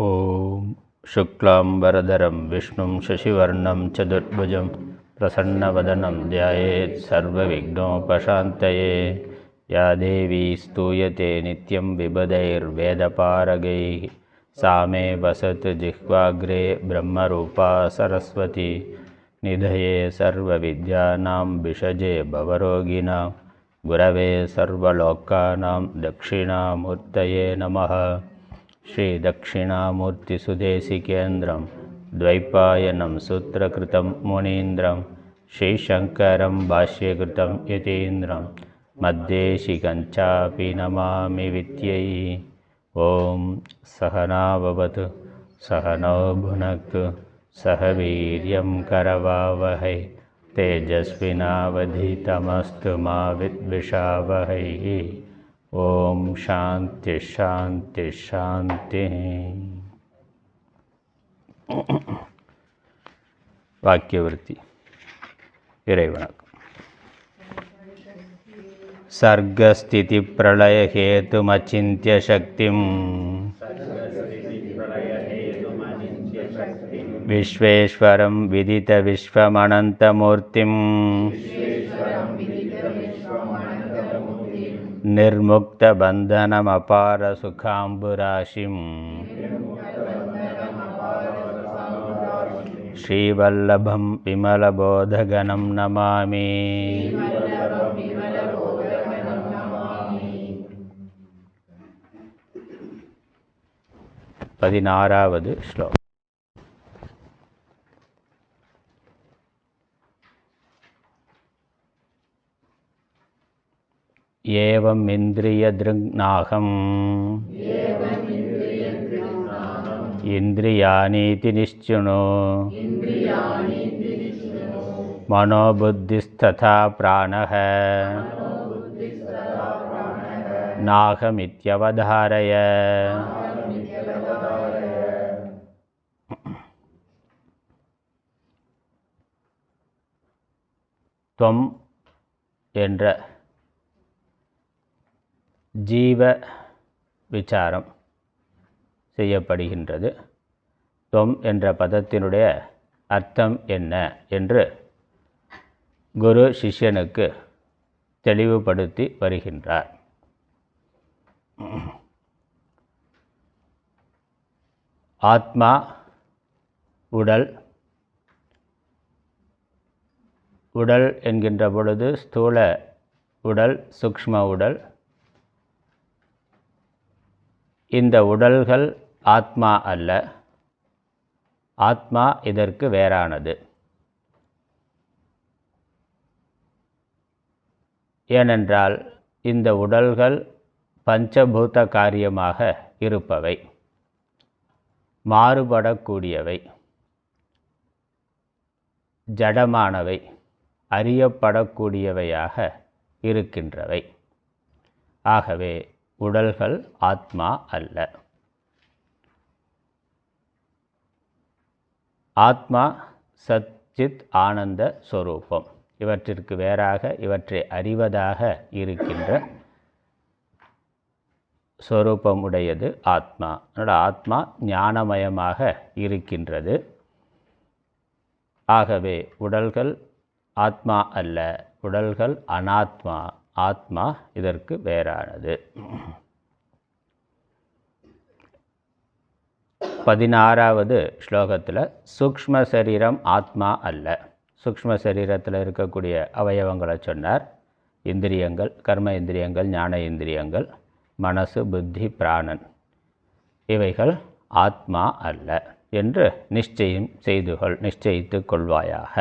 ஓம் சுக்லாம்பரதரம் விஷ்ணும் சசிவர்ணம் சதுர்புஜம் பிரசன்னவதனம் தியாயேத் சர்வவிக்னோபசாந்தயே யா தேவி ஸ்தூயதே நித்யம் விபதைர்வேதபாரகைः सा मे वसतु जिह्वाग्रे ब्रह्मरूपा सरस्वती निधये सर्वविद्यानां विषजे भवरोगिणां गुरवे सर्वलोकानां दक्षिणामूर्तये नमः। श्रीदक्षिणामूर्तिसुदेशिकेन्द्रं द्वैपायनं सूत्रकृतं मुनीन्द्रं श्रीशङ्करं भाष्यकृतं यतीन्द्रं मद्देशिकञ्चापि नमामि विद्यै। ॐ सहना भवतु सहनौ भुनक्तु सह वीर्यं करवावहै तेजस्विनावधीतमस्तु मा विद्विषावहै। ॐ शान्ति शान्ति शान्ति। वाक्यवृत्ति इறைவணக்கம்। सर्गस्थितिप्रलयहेतुमचिन्त्य शक्तिं विश्वेश्वरं विदितविश्वमनन्तमूर्तिं निर्मुक्तबन्धनमपारसुखाम्बुराशिं श्रीवल्लभं विमलबोधगणं नमामि। 16வது ஸ்லோகம். ஏவம் இந்திரியத்ருக்நாகம் இந்திரியாணீதி நிஷ்சுணு மனோபுத்திஸ்ததா பிராணஹ நாகமித்யவதாரய। துவம் என்ற ஜீவ விசாரம் செய்யப்படுகின்றது. துவம் என்ற பதத்தினுடைய அர்த்தம் என்ன என்று குரு சிஷ்யனுக்கு தெளிவுபடுத்தி வருகின்றார். ஆத்மா உடல், உடல் என்கின்ற பொழுது ஸ்தூல உடல், சூக்ஷ்ம உடல். இந்த உடல்கள் ஆத்மா அல்ல, ஆத்மா இதற்கு வேறானது. ஏனென்றால் இந்த உடல்கள் பஞ்சபூத காரியமாக இருப்பவை, மாறுபடக்கூடியவை, ஜடமானவை, அறியப்படக்கூடியவையாக இருக்கின்றவை. ஆகவே உடல்கள் ஆத்மா அல்ல. ஆத்மா சச்சித் ஆனந்த ஸ்வரூபம். இவற்றிற்கு வேறாக இவற்றை அறிவதாக இருக்கின்ற ஸ்வரூபம் உடையது ஆத்மா. அதனால் ஆத்மா ஞானமயமாக இருக்கின்றது. ஆகவே உடல்கள் ஆத்மா அல்ல, உடல்கள் அனாத்மா, ஆத்மா இதற்கு வேறானது. 16வது ஸ்லோகத்தில் சூக்ஷ்ம சரீரம் ஆத்மா அல்ல. சூக்ஷ்ம சரீரத்தில் இருக்கக்கூடிய அவயவங்களை சொன்னார். இந்திரியங்கள், கர்ம இந்திரியங்கள், ஞான இந்திரியங்கள், மனசு, புத்தி, பிராணன், இவைகள் ஆத்மா அல்ல என்று நிச்சயித்து கொள்வாயாக.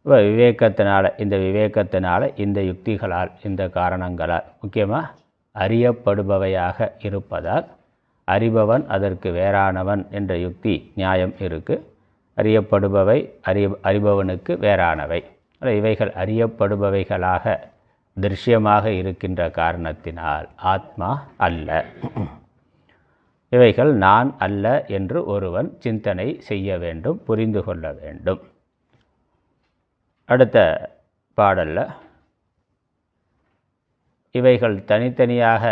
விவேகத்தினால் இந்த யுக்திகளால், இந்த காரணங்களால், முக்கியமாக அறியப்படுபவையாக இருப்பதால் அறிபவன் அதற்கு வேறானவன் என்ற யுக்தி நியாயம் இருக்குது. அறியப்படுபவை அறிபவனுக்கு வேறானவை. இவைகள் அறியப்படுபவைகளாக திருஷ்யமாக இருக்கின்ற காரணத்தினால் ஆத்மா அல்ல. இவைகள் நான் அல்ல என்று ஒருவன் சிந்தனை செய்ய வேண்டும், புரிந்து கொள்ள வேண்டும். அடுத்த பாடல்ல இவைகள் தனித்தனியாக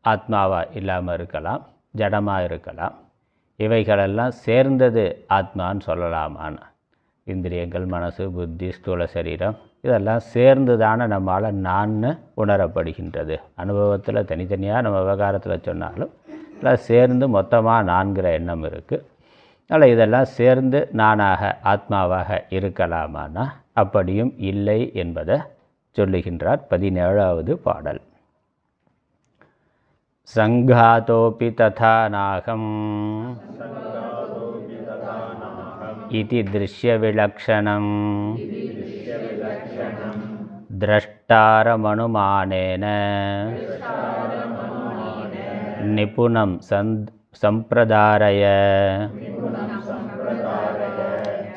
ஆத்மாவா இல்லாமல் இருக்கலாம், ஜடமாக இருக்கலாம். இவைகளெல்லாம் சேர்ந்தது ஆத்மான்னு சொல்லலாமான்னு. இந்திரியங்கள், மனசு, புத்தி, ஸ்தூல சரீரம் இதெல்லாம் சேர்ந்து தானே நம்மளால் நான்னு உணரப்படுகின்றது. அனுபவத்தில் தனித்தனியாக நம்ம விவகாரத்தில் சொன்னாலும் எல்லாம் சேர்ந்து மொத்தமாக நான்கிற எண்ணம் இருக்குது. அதனால் இதெல்லாம் சேர்ந்து நானாக ஆத்மாவாக இருக்கலாமான்னா அப்படியும் இல்லை என்பதை சொல்லுகின்றார் 17வது பாடல். சங்காதோபி ததா நாகம் இதி திருஷ்ய விலக்ஷணம் திரஷ்டாரமனுமானேன நிபுணம் சம்பிரதாரய.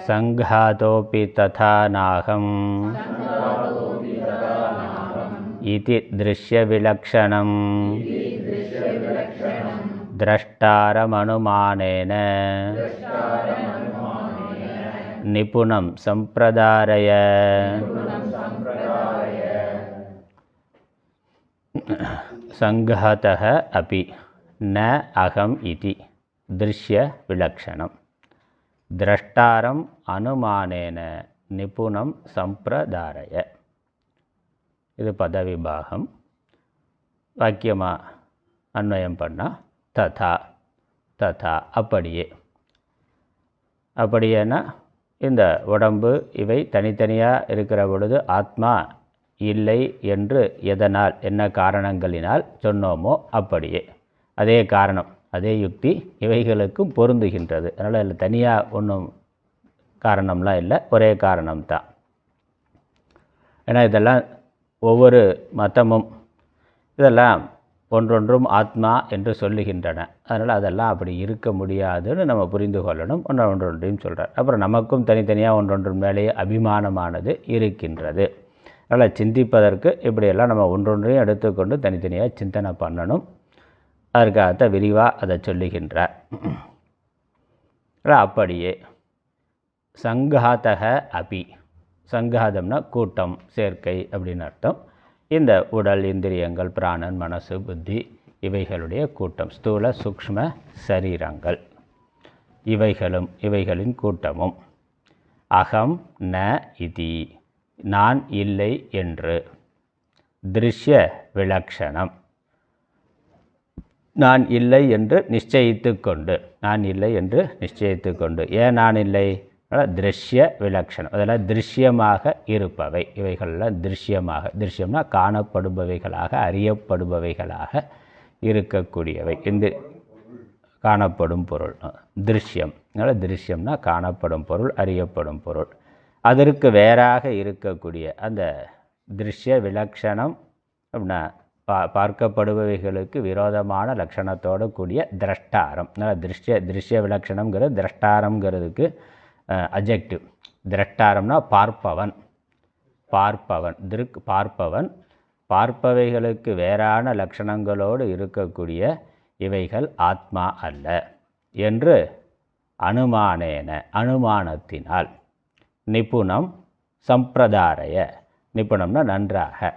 சங்காதோபி ததா நாகம் இதி திருஷ்ய விலக்ஷணம் திரஷ்டாரமனுமானேன நிபுணம் சம்பிரதாரய. சங்காதः अपि न अहम् इति दृश्य विलक्षणं द्रष्टारम् अनुमानेन निपुणं संप्रदारय. இது பதவிபாகம். வாக்கியமாக அன்வயம் பண்ணால் ததா ததா அப்படியே. அப்படியேன்னா இந்த உடம்பு இவை தனித்தனியாக இருக்கிற பொழுது ஆத்மா இல்லை என்று எதனால் என்ன காரணங்களினால் சொன்னோமோ அப்படியே அதே காரணம் அதே யுக்தி இவைகளுக்கும் பொருந்துகின்றது. அதனால் அதில் தனியாக ஒன்றும் காரணம்லாம் இல்லை, ஒரே காரணம்தான். ஏன்னா இதெல்லாம் ஒவ்வொரு மதமும் இதெல்லாம் ஒன்றொன்றும் ஆத்மா என்று சொல்லுகின்றன. அதனால் அதெல்லாம் அப்படி இருக்க முடியாதுன்னு நம்ம புரிந்து கொள்ளணும். ஒன்றொன்றையும் சொல்கிறார். அப்புறம் நமக்கும் தனித்தனியாக ஒன்றொன்றின் மேலேயே அபிமானமானது இருக்கின்றது. அதனால் சிந்திப்பதற்கு இப்படியெல்லாம் நம்ம ஒன்றொன்றையும் எடுத்துக்கொண்டு தனித்தனியாக சிந்தனை பண்ணணும். அதற்காகத்தான் விரிவாக அதை சொல்லுகின்றார். அப்படியே சங்காதக அபி, சங்காதம்னா கூட்டம், சேர்க்கை அப்படின்னு அர்த்தம். இந்த உடல், இந்திரியங்கள், பிராணன், மனசு, புத்தி இவைகளுடைய கூட்டம், ஸ்தூல சூக்ஷ்ம சரீரங்கள் இவைகளும் இவைகளின் கூட்டமும். அகம் ந இதி, நான் இல்லை என்று. திருஷ்ய விலக்ஷணம், நான் இல்லை என்று நிச்சயித்து கொண்டு, நான் இல்லை என்று நிச்சயித்து கொண்டு. ஏன் நான் இல்லை? திருஷ்ய விலக்ஷணம், அதெல்லாம் திருஷ்யமாக இருப்பவை. இவைகளெல்லாம் திருஷ்யமாக, திருஷ்யம்னா காணப்படுபவைகளாக, அறியப்படுபவைகளாக இருக்கக்கூடியவை. இந்த காணப்படும் பொருள் திருஷ்யம். அதனால் திருஷ்யம்னா காணப்படும் பொருள், அறியப்படும் பொருள். அதற்கு வேறாக இருக்கக்கூடிய அந்த திருஷ்ய விலக்ஷணம் அப்படின்னா பார்க்கப்படுபவைகளுக்கு விரோதமான லட்சணத்தோடு கூடிய திரஷ்டாரம். அதனால் திருஷ்ய விலக்ஷணம்ங்கிறது திரஷ்டாரம்ங்கிறதுக்கு அஜெக்டிவ். திரஷ்டாரம்னா பார்ப்பவன், பார்ப்பவன், திருக் பார்ப்பவன், பார்ப்பவைகளுக்கு வேறான லட்சணங்களோடு இருக்கக்கூடிய இவைகள் ஆத்மா அல்ல என்று அனுமானேன, அனுமானத்தினால், நிபுணம் சம்பிரதாரய, நிபுணம்னா நன்றாக,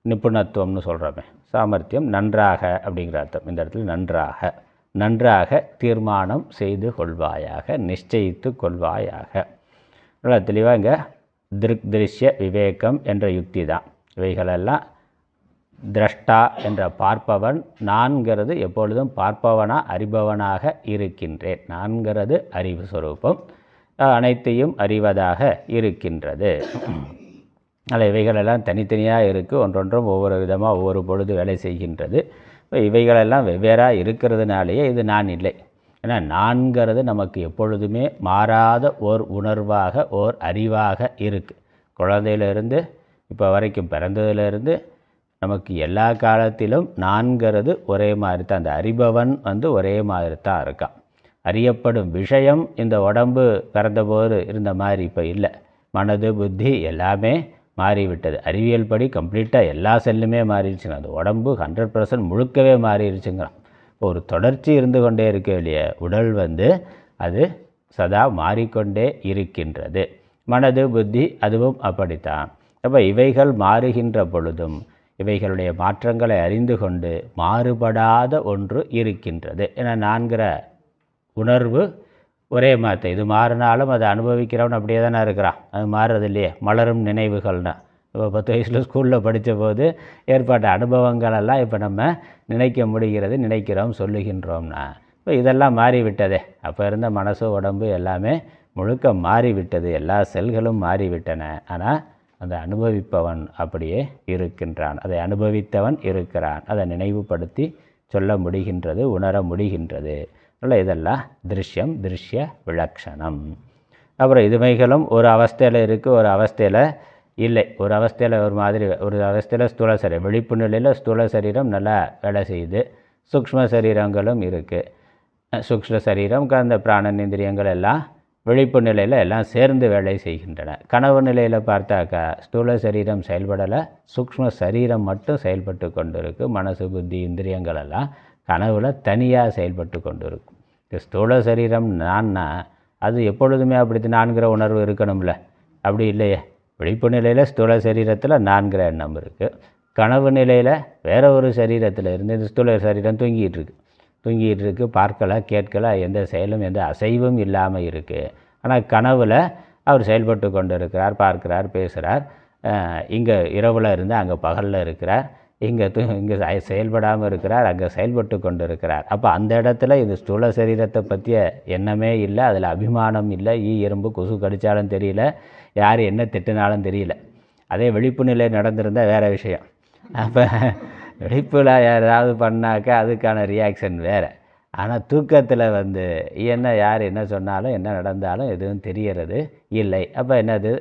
நிபுணத்துவம்னு சொல்கிறோமே, சாமர்த்தியம், நன்றாக அப்படிங்கிற அர்த்தம். இந்த இடத்துல நன்றாக, நன்றாக தீர்மானம் செய்து கொள்வாயாக, நிச்சயித்து கொள்வாயாக. நல்லா தெளிவாக இங்கே திருக் திருஷ்ய விவேகம் என்ற யுக்தி தான். இவைகளெல்லாம் திரஷ்டா என்ற பார்ப்பவன், நான்கிறது எப்பொழுதும் பார்ப்பவனாக அறிபவனாக இருக்கின்றேன். நான்கிறது அறிவு ஸ்வரூபம், அனைத்தையும் அறிவதாக இருக்கின்றது. அதில் இவைகளெல்லாம் தனித்தனியாக இருக்குது, ஒன்றொன்றும் ஒவ்வொரு விதமாக ஒவ்வொரு பொழுது வேலை செய்கின்றது. இப்போ இவைகளெல்லாம் வெவ்வேறாக இருக்கிறதுனாலேயே இது நான் இல்லை. ஏன்னா நான்கிறது நமக்கு எப்பொழுதுமே மாறாத ஓர் உணர்வாக, ஓர் அறிவாக இருக்குது. குழந்தையிலிருந்து இப்போ வரைக்கும், பிறந்ததிலிருந்து நமக்கு எல்லா காலத்திலும் நான்கிறது ஒரே மாதிரி தான். அந்த அறிபவன் ஒரே மாதிரி தான் இருக்கான். அறியப்படும் விஷயம் இந்த உடம்பு பிறந்தபோது இருந்த மாதிரி இப்போ இல்லை. மனது, புத்தி எல்லாமே மாறிவிட்டது. அறிவியல் படி கம்ப்ளீட்டாக எல்லா செல்லுமே மாறிடுச்சுங்க. அந்த உடம்பு 100% முழுக்கவே மாறிடுச்சுங்கிறான். ஒரு தொடர்ச்சி இருந்து கொண்டே இருக்க வேண்டிய உடல் அது சதா மாறிக்கொண்டே இருக்கின்றது. மனது, புத்தி அதுவும் அப்படித்தான். அப்போ இவைகள் மாறுகின்ற பொழுதும் இவைகளுடைய மாற்றங்களை அறிந்து கொண்டு மாறுபடாத ஒன்று இருக்கின்றது. ஏன்னா நான்கிற உணர்வு ஒரே மாதிரி, இது மாறினாலும் அதை அனுபவிக்கிறவன் அப்படியே தானே இருக்கிறான், அது மாறுறது இல்லையே. மலரும் நினைவுகள்னா இப்போ 10 வயசில் ஸ்கூலில் படித்த போது ஏற்பட்ட அனுபவங்களெல்லாம் இப்போ நம்ம நினைக்க முடிகிறது, நினைக்கிறோம், சொல்லுகின்றோம்னா இப்போ இதெல்லாம் மாறிவிட்டதே. அப்போ இருந்த மனசு உடம்பு எல்லாமே முழுக்க மாறிவிட்டது, எல்லா செல்களும் மாறிவிட்டன. ஆனால் அந்த அனுபவிப்பவன் அப்படியே இருக்கின்றான், அதை அனுபவித்தவன் இருக்கிறான், அதை நினைவுபடுத்தி சொல்ல முடிகின்றது, உணர முடிகின்றது. அதனால் இதெல்லாம் திருஷ்யம், திருஷ்ய விலக்ஷணம். அப்புறம் இதுமைகளும் ஒரு அவஸ்தையில் இருக்குது, ஒரு அவஸ்தையில் இல்லை. ஒரு அவஸ்தையில் ஒரு மாதிரி, ஒரு அவஸ்தையில் ஸ்தூல சரீரம், விழிப்பு நிலையில் ஸ்தூல சரீரம் நல்லா வேலை செய்யுது, சூக்ஷ்ம சரீரங்களும் இருக்குது. சூக்ஷ்ம சரீரம், அந்த பிராணநேந்திரியங்கள் எல்லாம் விழிப்பு நிலையில் எல்லாம் சேர்ந்து வேலை செய்கின்றன. கனவு நிலையில் பார்த்தாக்கா ஸ்தூல சரீரம் செயல்படலை, சூக்ஷ்ம சரீரம் மட்டும் செயல்பட்டு கொண்டு இருக்குது. மனசு, புத்தி, இந்திரியங்கள் எல்லாம் கனவில் தனியாக செயல்பட்டு கொண்டு இருக்கும். ஸ்தூல சரீரம் நான்னா அது எப்பொழுதுமே அப்படி நான்கிற உணர்வு இருக்கணும்ல, அப்படி இல்லையே. விழிப்பு நிலையில் ஸ்தூல சரீரத்தில் நான்கிற எண்ணம் இருக்குது, கனவு நிலையில் வேற ஒரு சரீரத்தில் இருந்து இந்த ஸ்தூல சரீரம் தூங்கிட்டு இருக்கு, பார்க்கலை, கேட்கலை, எந்த செயலும் எந்த அசைவும் இல்லாமல் இருக்குது. ஆனால் கனவில் அவர் செயல்பட்டு கொண்டு இருக்கிறார், பார்க்கிறார், பேசுகிறார். இங்கே இரவில் இருந்து அங்கே பகலில் இருக்கிறார், இங்கே செயல்படாமல் இருக்கிறார், அங்கே செயல்பட்டு கொண்டு இருக்கிறார். அப்போ அந்த இடத்துல இந்த ஸ்தூல சரீரத்தை பற்றிய எண்ணமே இல்லை, அதில் அபிமானம் இல்லை, எறும்பு கொசு கடித்தாலும் தெரியல, யார் என்ன திட்டினாலும் தெரியல. அதே விழிப்பு நிலை நடந்திருந்தால் வேறு விஷயம். அப்போ விழிப்பில் யாராவது பண்ணாக்கா அதுக்கான ரியாக்ஷன் வேறு. ஆனால் தூக்கத்தில் என்ன யார் என்ன சொன்னாலும் என்ன நடந்தாலும் எதுவும் தெரியறது இல்லை. அப்போ என்னது,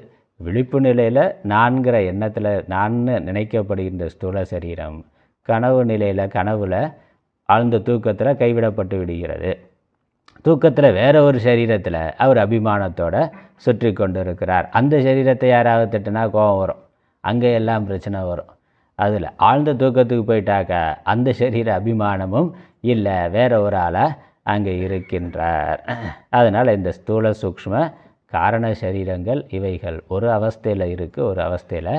விழிப்பு நிலையில் நான்கிற எண்ணத்தில் நான் நினைக்கப்படுகின்ற ஸ்தூல சரீரம் கனவு நிலையில் கனவில் ஆழ்ந்த தூக்கத்தில் கைவிடப்பட்டு விடுகிறது. தூக்கத்தில் வேற ஒரு சரீரத்தில் அவர் அபிமானத்தோடு சுற்றி கொண்டு இருக்கிறார். அந்த சரீரத்தை யாராவது திட்டினா கோபம் வரும், அங்கே எல்லாம் பிரச்சனை வரும். அதில் ஆழ்ந்த தூக்கத்துக்கு போயிட்டாக்கா அந்த சரீர அபிமானமும் இல்லை, வேற ஒரு ஆளாக அங்கே இருக்கின்றார். அதனால் இந்த ஸ்தூல சூக்ஷ்ம காரண சரீரங்கள் இவைகள் ஒரு அவஸ்தையில் இருக்குது, ஒரு அவஸ்தையில்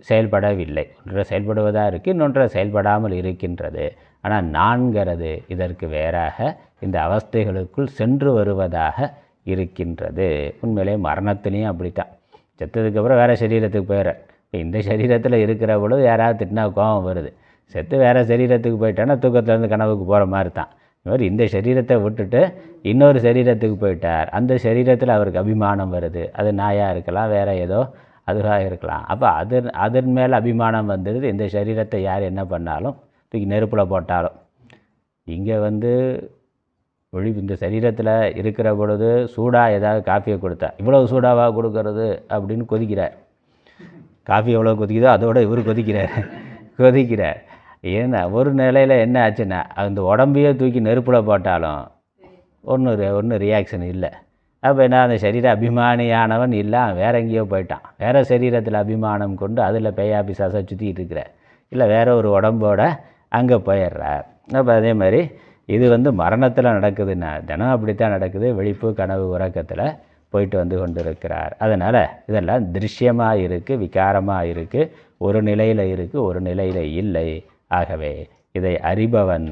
செயல்படவில்லை. ஒன்றை செயல்படுவதாக இருக்குது, இன்னொன்றை செயல்படாமல் இருக்கின்றது. ஆனால் நான்கிறது இதற்கு வேறாக இந்த அவஸ்தைகளுக்குள் சென்று வருவதாக இருக்கின்றது. உண்மையிலே மரணத்திலையும் அப்படித்தான். செத்ததுக்கப்புறம் வேறு சரீரத்துக்கு போயிடுறேன். இந்த சரீரத்தில் இருக்கிற பொழுது யாராவது திட்டினா கோபம் வருது, செத்து வேறு சரீரத்துக்கு போயிட்டான்னா தூக்கத்துலேருந்து கனவுக்கு போகிற மாதிரி தான். இவர் இந்த சரீரத்தை விட்டுட்டு இன்னொரு சரீரத்துக்கு போயிட்டார், அந்த சரீரத்தில் அவருக்கு அபிமானம் வருது. அது நாயாக இருக்கலாம், வேறு ஏதோ அதுவாக இருக்கலாம். அப்போ அதன் மேலே அபிமானம் வந்துடுது. இந்த சரீரத்தை யார் என்ன பண்ணாலும் தூக்கி நெருப்பில் போட்டாலும். இங்கே இந்த சரீரத்தில் இருக்கிற பொழுது சூடாக ஏதாவது காஃபியை கொடுத்தா இவ்வளவு சூடாவாக கொடுக்கறது அப்படின்னு கொதிக்கிறார். காஃபி எவ்வளோ கொதிக்குதோ அதோடு இவர் கொதிக்கிறார். ஏன்னா ஒரு நிலையில் என்ன ஆச்சுன்னா அந்த உடம்பையே தூக்கி நெருப்பில் போட்டாலும் ஒன்றும் ரியாக்ஷன் இல்லை. அப்போ என்ன, அந்த சரீர அபிமானியானவன் இல்லை, வேற எங்கேயோ போயிட்டான். வேறு சரீரத்தில் அபிமானம் கொண்டு அதில் பேயா பிசாசை சுற்றிக்கிட்டு இருக்கிறார், இல்லை வேற ஒரு உடம்போட அங்கே போயிடுறார். அப்போ அதே மாதிரி இது மரணத்தில் நடக்குதுன்னா தினம் அப்படித்தான் நடக்குது. விழிப்பு, கனவு, உறக்கத்தில் போயிட்டு கொண்டு இருக்கிறார். அதனால் இதெல்லாம் திருஷ்யமாக இருக்குது, விகாரமாக இருக்குது, ஒரு நிலையில் இருக்குது, ஒரு நிலையில் இல்லை. ஆகவே இதை அறிபவன்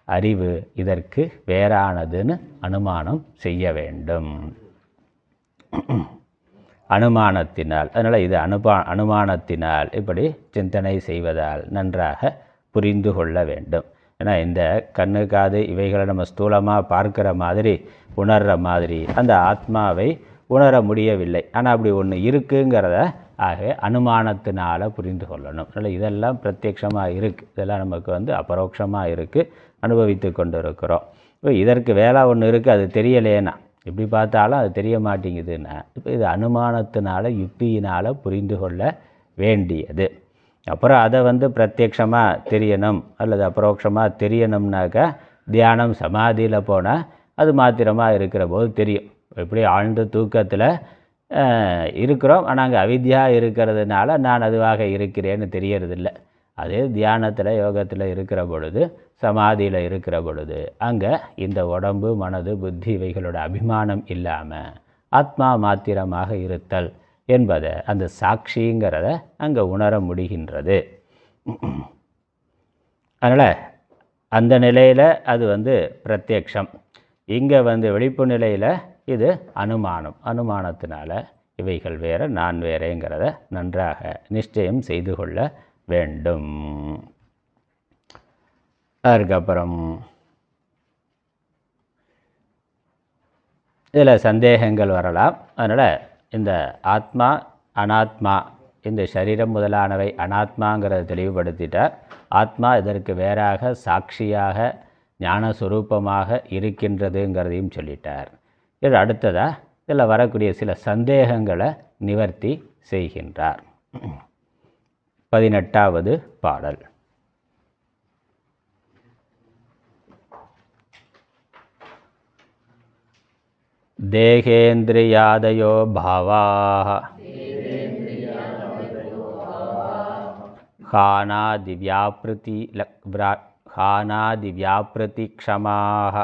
அறிவு இதற்கு வேறானதுன்னு அனுமானம் செய்ய வேண்டும். அனுமானத்தினால், அதனால் இது அனுமானத்தினால் இப்படி சிந்தனை செய்வதால் நன்றாக புரிந்து கொள்ள வேண்டும். ஏன்னா இந்த கண்ணு, காது இவைகளை நம்ம ஸ்தூலமாக பார்க்குற மாதிரி, உணர்கிற மாதிரி அந்த ஆத்மாவை உணர முடியவில்லை. ஆனால் அப்படி ஒன்று இருக்குங்கிறத ஆகவே அனுமானத்தினால் புரிந்து கொள்ளணும். அதனால் இதெல்லாம் பிரத்யட்சமாக இருக்குது, இதெல்லாம் நமக்கு அபரோக்ஷமாக இருக்குது, அனுபவித்து கொண்டு இருக்கிறோம். இப்போ இதற்கு வேலை ஒன்று இருக்குது, அது தெரியலேன்னா, எப்படி பார்த்தாலும் அது தெரிய மாட்டேங்குதுன்னா, இப்போ இது அனுமானத்தினால் யுக்தியினால் புரிந்து கொள்ள வேண்டியது. அப்புறம் அதை பிரத்யட்சமாக தெரியணும் அல்லது அபரோக்ஷமாக தெரியணும்னாக்கா தியானம் சமாதியில் போனால் அது மாத்திரமாக இருக்கிற போது தெரியும். எப்படி ஆழ்ந்த தூக்கத்தில் இருக்கிறோம், ஆனால் அங்கே அவித்யா இருக்கிறதுனால நான் அதுவாக இருக்கிறேன்னு தெரியறதில்லை. அதே தியானத்தில், யோகத்தில் இருக்கிற பொழுது, சமாதியில் இருக்கிற பொழுது அங்கே இந்த உடம்பு, மனது, புத்தி இவைகளோட அபிமானம் இல்லாமல் ஆத்மா மாத்திரமாக இருத்தல் என்பதை, அந்த சாட்சிங்கிறத அங்கே உணர முடிகின்றது. அதனால் அந்த நிலையில் அது பிரத்யக்ஷம். இங்கே விழிப்பு நிலையில் இது அனுமானத்தினால இவைகள் வேறு நான் வேறேங்கிறத நன்றாக நிச்சயம் செய்து கொள்ள வேண்டும். அதுக்கப்புறம் இதில் சந்தேகங்கள் வரலாம். அதனால் இந்த ஆத்மா அனாத்மா, இந்த சரீரம் முதலானவை அனாத்மாங்கிறத தெளிவுபடுத்திட்டார். ஆத்மா இதற்கு வேறாக சாட்சியாக ஞானஸ்வரூபமாக இருக்கின்றதுங்கிறதையும் சொல்லிட்டார். இது அடுத்ததாக இதில் வரக்கூடிய சில சந்தேகங்களை நிவர்த்தி செய்கின்றார். 18வது பாடல். தேகேந்திரியாதயோ பாவாः ஹானாதிவ்யாப்ருதிக்ஷமாः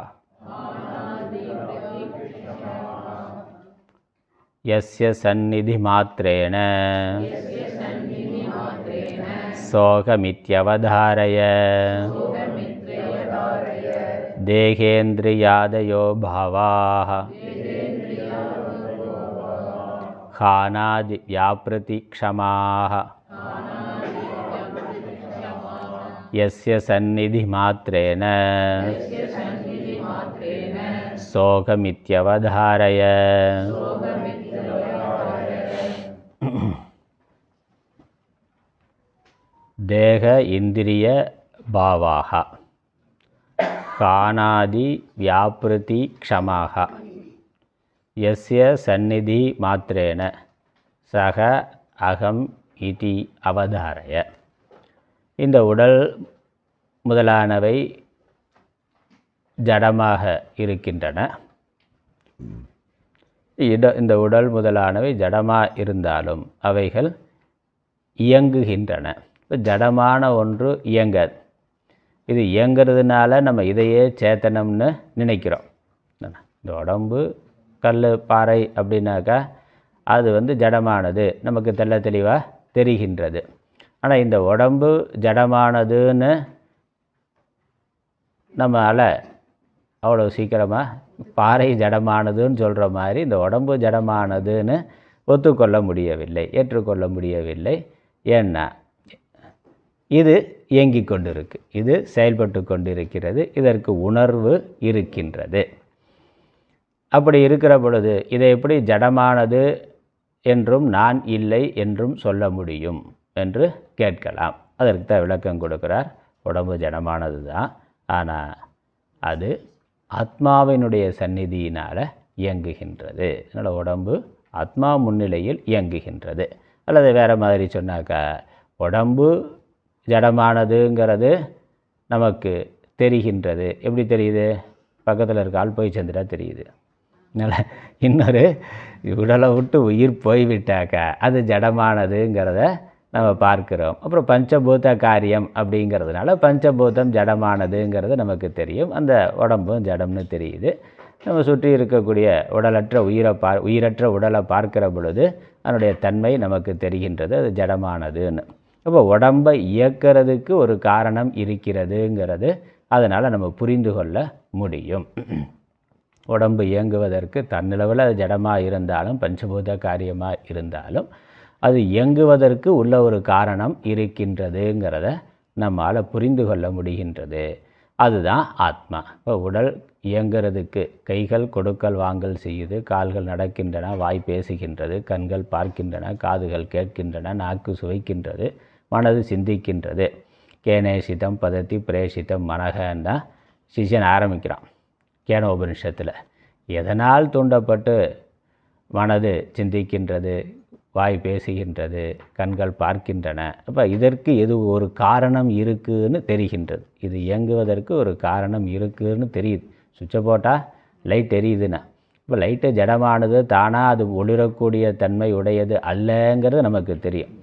யஸ்ய சந்நிதிமாத்ரேண சோகமித்யவதாரய தேகேந்திரியாதயோ பாவாः ஹானாதிவ்யாப்ருதிக்ஷமாः யஸ்ய சந்நிதிமாத்ரேண சோகமித்யவதாரய. தேக இந்திரிய பாவாக காணாதி வியாப்ருதி க்ஷமாக யஸ்ய சந்நிதி மாத்திரேன சக அகம் இதி அவதாரய. இந்த உடல் முதலானவை ஜடமாக இருக்கின்றன. இந்த உடல் முதலானவை ஜடமாக இருந்தாலும் அவைகள் இயங்குகின்றன. இப்போ ஜடமான ஒன்று இயங்காது. இது இயங்கிறதுனால நம்ம இதையே சேத்தனம்னு நினைக்கிறோம். இந்த உடம்பு கல் பாறை அப்படின்னாக்கா அது ஜடமானது நமக்கு தெள்ள தெளிவாக தெரிகின்றது. ஆனால் இந்த உடம்பு ஜடமானதுன்னு நம்மளால் அவ்வளோ சீக்கிரமாக பாறை ஜடமானதுன்னு சொல்கிற மாதிரி இந்த உடம்பு ஜடமானதுன்னு ஒத்துக்கொள்ள முடியவில்லை, ஏற்றுக்கொள்ள முடியவில்லை. ஏன்னா இது இயங்கி கொண்டிருக்கு, இது செயல்பட்டு கொண்டிருக்கிறது, இதற்கு உணர்வு இருக்கின்றது. அப்படி இருக்கிற பொழுது இதை எப்படி ஜடமானது என்றும் நான் இல்லை என்றும் சொல்ல முடியும் என்று கேட்கலாம். அதற்கு தான் விளக்கம் கொடுக்கிறார். உடம்பு ஜடமானது தான், ஆனால் அது ஆத்மாவினுடைய சந்நிதியினால் இயங்குகின்றது. அதனால் உடம்பு ஆத்மா முன்னிலையில் இயங்குகின்றது. அல்லது வேறு மாதிரி சொன்னாக்கா உடம்பு ஜடமானதுங்கிறது நமக்கு தெரிகின்றது. எப்படி தெரியுது? பக்கத்தில் இருக்க ஆள் போய் சேர்ந்துட்டா தெரியுது. அதனால் இன்னொரு உடலை விட்டு உயிர் போய்விட்டாக்கா அது ஜடமானதுங்கிறத நம்ம பார்க்கிறோம். அப்புறம் பஞ்சபூத காரியம் அப்படிங்கிறதுனால பஞ்சபூதம் ஜடமானதுங்கிறது நமக்கு தெரியும். அந்த உடம்பும் ஜடம்னு தெரியுது. நம்ம சுற்றி இருக்கக்கூடிய உடலற்ற உயிரற்ற உடலை பார்க்கிற பொழுது அதனுடைய தன்மை நமக்கு தெரிகின்றது, அது ஜடமானதுன்னு. அப்போ உடம்பை இயக்கிறதுக்கு ஒரு காரணம் இருக்கிறதுங்கிறது அதனால் நம்ம புரிந்து கொள்ள முடியும். உடம்பு இயங்குவதற்கு தன்னிலவில் அது ஜடமாக இருந்தாலும் பஞ்சபூத காரியமாக இருந்தாலும் அது இயங்குவதற்கு உள்ள ஒரு காரணம் இருக்கின்றதுங்கிறத நம்மால் புரிந்து கொள்ள முடிகின்றது. அதுதான் ஆத்மா. இப்போ உடல் இயங்கிறதுக்கு கைகள் கொடுக்கல் வாங்கல் செய்யுது, கால்கள் நடக்கின்றன, வாய் பேசுகின்றது, கண்கள் பார்க்கின்றன, காதுகள் கேட்கின்றன, நாக்கு சுவைக்கின்றது, மனது சிந்திக்கின்றது. கேனேசிதம் பதத்தி பிரேசிதம் மனகன்னு தான் சிஷ்யன் ஆரம்பிக்கிறான் கேனோபனிஷத்தில். எதனால் தூண்டப்பட்டு மனது சிந்திக்கின்றது, வாய் பேசுகின்றது, கண்கள் பார்க்கின்றன? அப்போ இதற்கு எது ஒரு காரணம் இருக்குதுன்னு தெரிகின்றது. இது இயங்குவதற்கு ஒரு காரணம் இருக்குதுன்னு தெரியுது. சுவிட்சை போட்டால் லைட் எரியுதுன்னா இப்போ லைட்டு ஜடமானது, தானாக அது ஒளிரக்கூடிய தன்மை உடையது அல்லங்கிறது நமக்கு தெரியும்.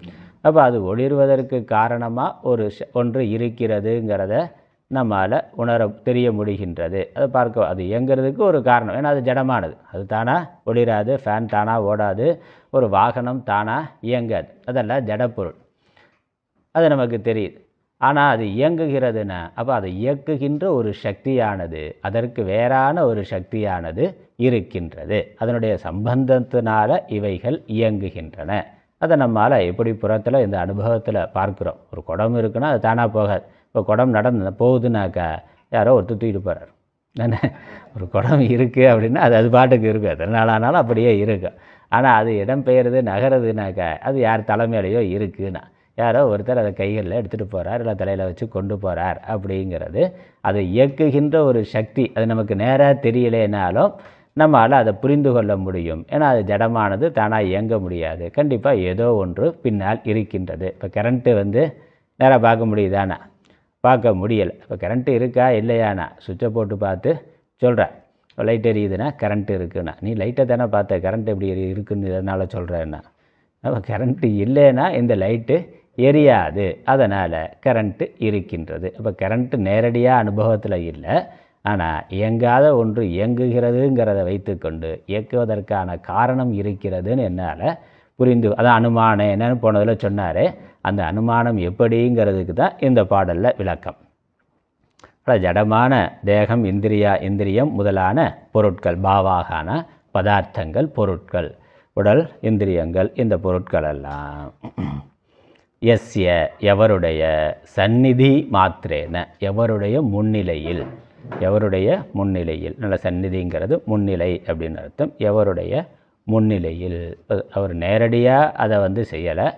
அப்போ அது ஒளிர்வதற்கு காரணமாக ஒன்று இருக்கிறதுங்கிறத நம்மால் தெரிய முடிகின்றது. அதை பார்க்க அது இயங்கிறதுக்கு ஒரு காரணம். ஏன்னா அது ஜடமானது, அது தானாக ஒளிராது, ஃபேன் தானாக ஓடாது, ஒரு வாகனம் தானாக இயங்காது, அதெல்லாம் ஜடப்பொருள். அது நமக்கு தெரியுது. ஆனால் அது இயங்குகிறதுனா அப்போ அதை இயக்குகின்ற ஒரு சக்தியானது, அதற்கு வேறான ஒரு சக்தியானது இருக்கின்றது. அதனுடைய சம்பந்தத்தினால இவைகள் இயங்குகின்றன. அதை நம்மால் எப்படி புறத்தில் இந்த அனுபவத்தில் பார்க்குறோம். ஒரு குடம் இருக்குன்னா அது தானாக போகாது. இப்போ குடம் நடந்து போகுதுனாக்கா யாரோ ஒருத்தர் தூக்கிட்டு போகிறார். ஒரு குடம் இருக்குது அப்படின்னா அது பாட்டுக்கு இருக்கும், எத்தனை நாள் ஆனாலும் அப்படியே இருக்கும். ஆனால் அது இடம் பெயருது நகருதுனாக்கா அது யார் தலைமையிலையோ இருக்குன்னா யாரோ ஒருத்தர் அதை கைகளில் எடுத்துகிட்டு போகிறார், இல்லை தலையில் வச்சு கொண்டு போகிறார். அப்படிங்கிறது அதை இயக்குகின்ற ஒரு சக்தி. அது நமக்கு நேராக தெரியலேனாலும் நம்மளால் அதை புரிந்து கொள்ள முடியும். ஏன்னா அது ஜடமானது, தானாக இயங்க முடியாது. கண்டிப்பாக ஏதோ ஒன்று பின்னால் இருக்கின்றது. இப்போ கரண்ட்டு நேராக பார்க்க முடியுதானா? பார்க்க முடியலை. இப்போ கரண்ட்டு இருக்கா இல்லையானா சுவிட்சை போட்டு பார்த்து சொல்கிறேன். லைட் எரியுதுன்னா கரண்ட்டு இருக்குன்னா, நீ லைட்டை தானே பார்த்த, கரண்ட் எப்படி இருக்குன்னு இதனால் சொல்கிறேன்னா, அப்போ கரண்ட்டு இல்லைன்னா இந்த லைட்டு எரியாது, அதனால் கரண்ட்டு இருக்கின்றது. அப்போ கரண்ட்டு நேரடியாக அனுபவத்தில் இல்லை, ஆனால் இயங்காத ஒன்று இயங்குகிறதுங்கிறத வைத்துக்கொண்டு இயக்குவதற்கான காரணம் இருக்கிறதுன்னு என்னால் புரிந்து, அதான் அனுமானம் என்னன்னு போனதில் சொன்னார். அந்த அனுமானம் எப்படிங்கிறதுக்கு தான் இந்த பாடலில் விளக்கம். ஜடமான தேகம், இந்திரியம் முதலான பொருட்கள், பாவாகான பதார்த்தங்கள், பொருட்கள், உடல், இந்திரியங்கள், இந்த பொருட்கள் எல்லாம் எஸ்ய எவருடைய சந்நிதி மாத்திரேன எவருடைய முன்னிலையில், எவருடைய முன்னிலையில், நல்ல சந்நிதிங்கிறது முன்னிலை அப்படின்னு அர்த்தம். எவருடைய முன்னிலையில், அவர் நேரடியாக அதை செய்யலை,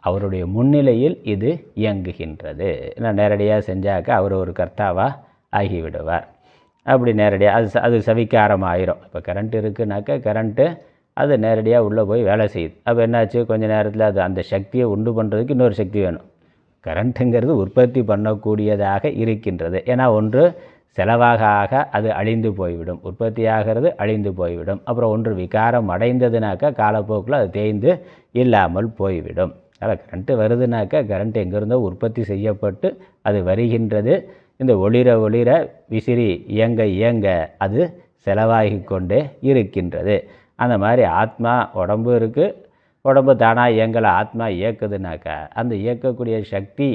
அவருடைய முன்னிலையில் இது இயங்குகின்றது. ஏன்னா நேரடியாக செஞ்சாக்க அவர் ஒரு கர்த்தாவாக ஆகிவிடுவார். அப்படி நேரடியாக அது சவிக்காரம் ஆயிரும். இப்போ கரண்ட் இருக்குனாக்கா கரண்ட்டு அது நேரடியாக உள்ளே போய் வேலை செய்யுது. அப்போ என்னாச்சு, கொஞ்சம் நேரத்தில் அது அந்த சக்தியை உண்டு பண்ணுறதுக்கு இன்னொரு சக்தி வேணும். கரண்ட்டுங்கிறது உற்பத்தி பண்ணக்கூடியதாக இருக்கின்றது. ஏன்னா ஒன்று செலவாக ஆக அது அழிந்து போய்விடும், உற்பத்தி ஆகிறது அழிந்து போய்விடும். அப்புறம் ஒன்று விகாரம் அடைந்ததுனாக்கா காலப்போக்கில் அது தேய்ந்து இல்லாமல் போய்விடும். அதில் கரண்ட்டு வருதுனாக்கா கரண்ட் எங்கேருந்தோ உற்பத்தி செய்யப்பட்டு அது வருகின்றது. இந்த ஒளிர விசிறி இயங்க அது செலவாகி கொண்டே இருக்கின்றது. அந்த மாதிரி ஆத்மா, உடம்பு இருக்குது, உடம்பு தானாக இயங்கலை, ஆத்மா இயக்குதுனாக்கா அந்த இயக்கக்கூடிய சக்தி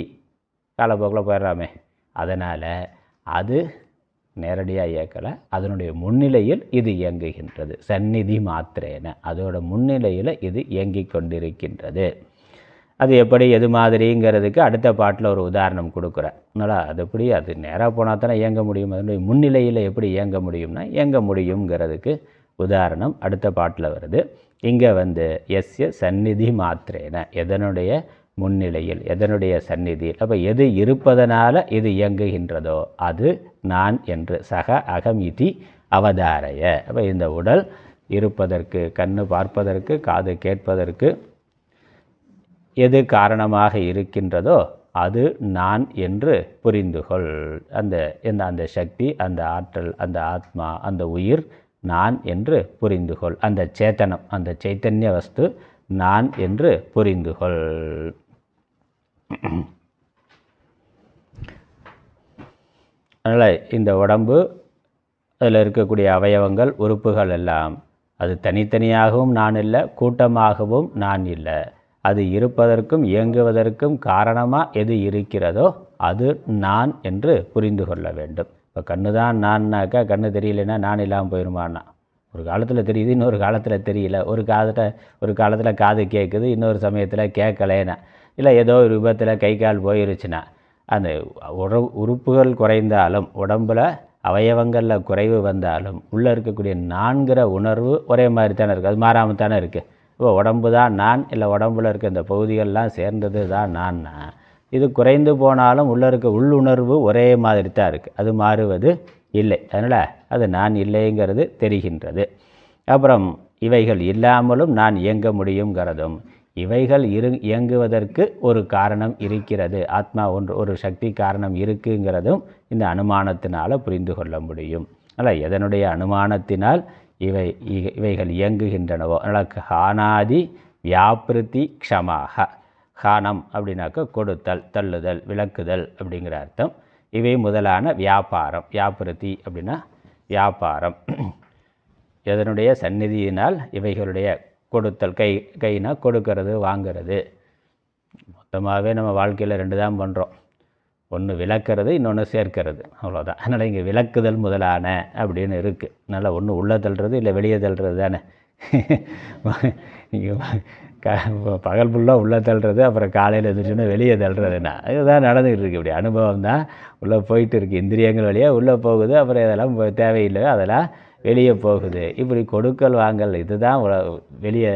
காலப்போக்கில் போயிடலாமே. அதனால் அது நேரடியாக இயக்கலை, அதனுடைய முன்னிலையில் இது இயங்குகின்றது. சந்நிதி மாத்திரேன அதோட முன்னிலையில் இது இயங்கி கொண்டிருக்கின்றது. அது எப்படி, எது மாதிரிங்கிறதுக்கு அடுத்த பாட்டில் ஒரு உதாரணம் கொடுக்குறேன். அதனால் அது எப்படி, அது நேராக போனால் தானே இயங்க முடியும், அதனுடைய முன்னிலையில் எப்படி இயங்க முடியும்னா இயங்க முடியுங்கிறதுக்கு உதாரணம் அடுத்த பாட்டில் வருது. இங்கே எஸ்ய சந்நிதி மாத்திரேன எதனுடைய முன்னிலையில், எதனுடைய சந்நிதியில், அப்போ எது இருப்பதனால இது இயங்குகின்றதோ அது நான் என்று சக அகமிதி அவதாரைய. அப்போ இந்த உடல் இருப்பதற்கு, கண்ணு பார்ப்பதற்கு, காது கேட்பதற்கு எது காரணமாக இருக்கின்றதோ அது நான் என்று புரிந்துகொள். அந்த சக்தி, அந்த ஆற்றல், அந்த ஆத்மா, அந்த உயிர் நான் என்று புரிந்துகொள். அந்த சேத்தனம், அந்த சைத்தன்ய வஸ்து நான் என்று புரிந்துகொள். அதனால் இந்த உடம்பு, அதில் இருக்கக்கூடிய அவயவங்கள், உறுப்புகள் எல்லாம் அது தனித்தனியாகவும் நான் இல்லை, கூட்டமாகவும் நான் இல்லை. அது இருப்பதற்கும் இயங்குவதற்கும் காரணமாக எது இருக்கிறதோ அது நான் என்று புரிந்து கொள்ள வேண்டும். இப்போ கண்ணு தான் நான்னாக்கா கண்ணு தெரியலைன்னா நான் இல்லாமல் போயிடுமான்னா, ஒரு காலத்தில் தெரியுது, இன்னொரு காலத்தில் தெரியல. ஒரு காலத்தில் காது கேட்குது, இன்னொரு சமயத்தில் கேட்கலேன்னா, இல்லை ஏதோ ஒரு விபத்தில் கை கால் போயிருச்சுன்னா, அந்த உறுப்புகள் குறைந்தாலும், உடம்பில் அவயவங்களில் குறைவு வந்தாலும் உள்ளே இருக்கக்கூடிய நான்கிற உணர்வு ஒரே மாதிரி தானே இருக்குது, அது மாறாமல் தானே இருக்குது. இப்போ உடம்பு தான் நான், இல்லை உடம்புல இருக்க இந்த பகுதிகள்லாம் சேர்ந்தது தான் நான்னா, இது குறைந்து போனாலும் உள்ளே இருக்க உள்ளுணர்வு ஒரே மாதிரி தான் இருக்குது, அது மாறுவது இல்லை. அதனால் அது நான் இல்லைங்கிறது தெரிகின்றது. அப்புறம் இவைகள் இல்லாமலும் நான் இயங்க முடியுங்கிறதும், இவைகள் இயங்குவதற்கு ஒரு காரணம் இருக்கிறது, ஆத்மா ஒரு சக்தி காரணம் இருக்குங்கிறதும் இந்த அனுமானத்தினால் புரிந்து கொள்ள முடியும். அதனால் எதனுடைய அனுமானத்தினால் இவைகள் இயங்குகின்றனவோ, அதனால் ஹானாதி வியாபிருத்தி க்ஷமாக. ஹானம் அப்படின்னாக்க கொடுத்தல், தள்ளுதல், விளக்குதல் அப்படிங்கிற அர்த்தம். இவை முதலான வியாபாரம், வியாபிருத்தி அப்படின்னா வியாபாரம், எதனுடைய சந்நிதியினால் இவைகளுடைய கொடுத்தல், கைனா கொடுக்கறது, வாங்கிறது. மொத்தமாகவே நம்ம வாழ்க்கையில் 2 தான் பண்ணுறோம். ஒன்று விளக்கிறது, இன்னொன்று சேர்க்கிறது, அவ்வளோதான். அதனால் இங்கே விளக்குதல் முதலான அப்படின்னு இருக்குது. அதனால் ஒன்று உள்ளே தள்ளுறது இல்லை வெளியே தள்ளுறது தானே. இங்கே பகல் ஃபுல்லாக உள்ளே தள்ளுறது, அப்புறம் காலையில் எதிர்த்துன்னா வெளியே தள்ளுறதுன்னா இதுதான் நடந்துக்கிட்டு இருக்குது. இப்படி அனுபவம் தான் உள்ளே போயிட்டு இருக்குது. இந்திரியங்கள் வழியாக உள்ளே போகுது, அப்புறம் இதெல்லாம் தேவையில்லை, அதெல்லாம் வெளியே போகுது. இப்படி கொடுக்கல் வாங்கல் இதுதான் வெளியே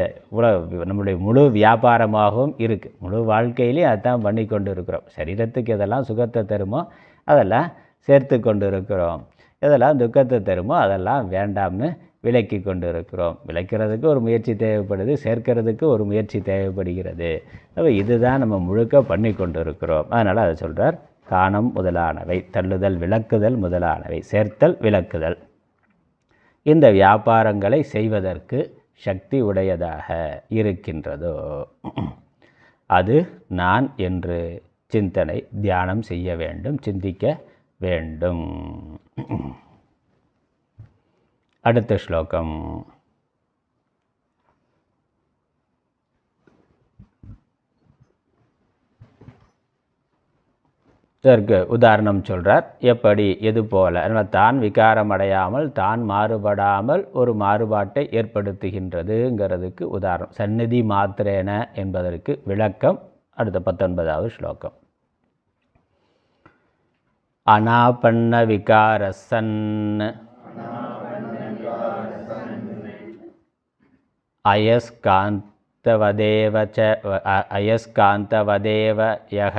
நம்முடைய முழு வியாபாரமாகவும் இருக்குது. முழு வாழ்க்கையிலையும் அதுதான் பண்ணி கொண்டு இருக்கிறோம். சரீரத்துக்கு எதெல்லாம் சுகத்தை தருமோ அதெல்லாம் சேர்த்து கொண்டு இருக்கிறோம், எதெல்லாம் துக்கத்தை தருமோ அதெல்லாம் வேண்டாம்னு விலக்கி கொண்டு இருக்கிறோம். விளைக்கிறதுக்கு ஒரு முயற்சி தேவைப்படுது, சேர்க்கிறதுக்கு ஒரு முயற்சி தேவைப்படுகிறது. அப்போ இதுதான் நம்ம முழுக்க பண்ணி கொண்டு இருக்கிறோம். அதனால் அதை சொல்கிறார், காணம் முதலானவை, தள்ளுதல் விளக்குதல் முதலானவை, சேர்த்தல் விளக்குதல் இந்த வியாபாரங்களை செய்வதற்கு சக்தி உடையதாக இருக்கின்றதோ அது நான் என்று சிந்தனை தியானம் செய்ய வேண்டும், சிந்திக்க வேண்டும். அடுத்த ஸ்லோகம். இதற்கு உதாரணம் சொல்கிறார். எப்படி, எது போல, தான் விகாரம் அடையாமல் தான் மாறுபடாமல் ஒரு மாறுபாட்டை ஏற்படுத்துகின்றதுங்கிறதுக்கு உதாரணம். சந்நிதி மாத்திரேன என்பதற்கு விளக்கம் அடுத்த 19வது ஸ்லோகம். அனாபன்ன விகாரசன் அயஸ்காந்தவதேவ யஹ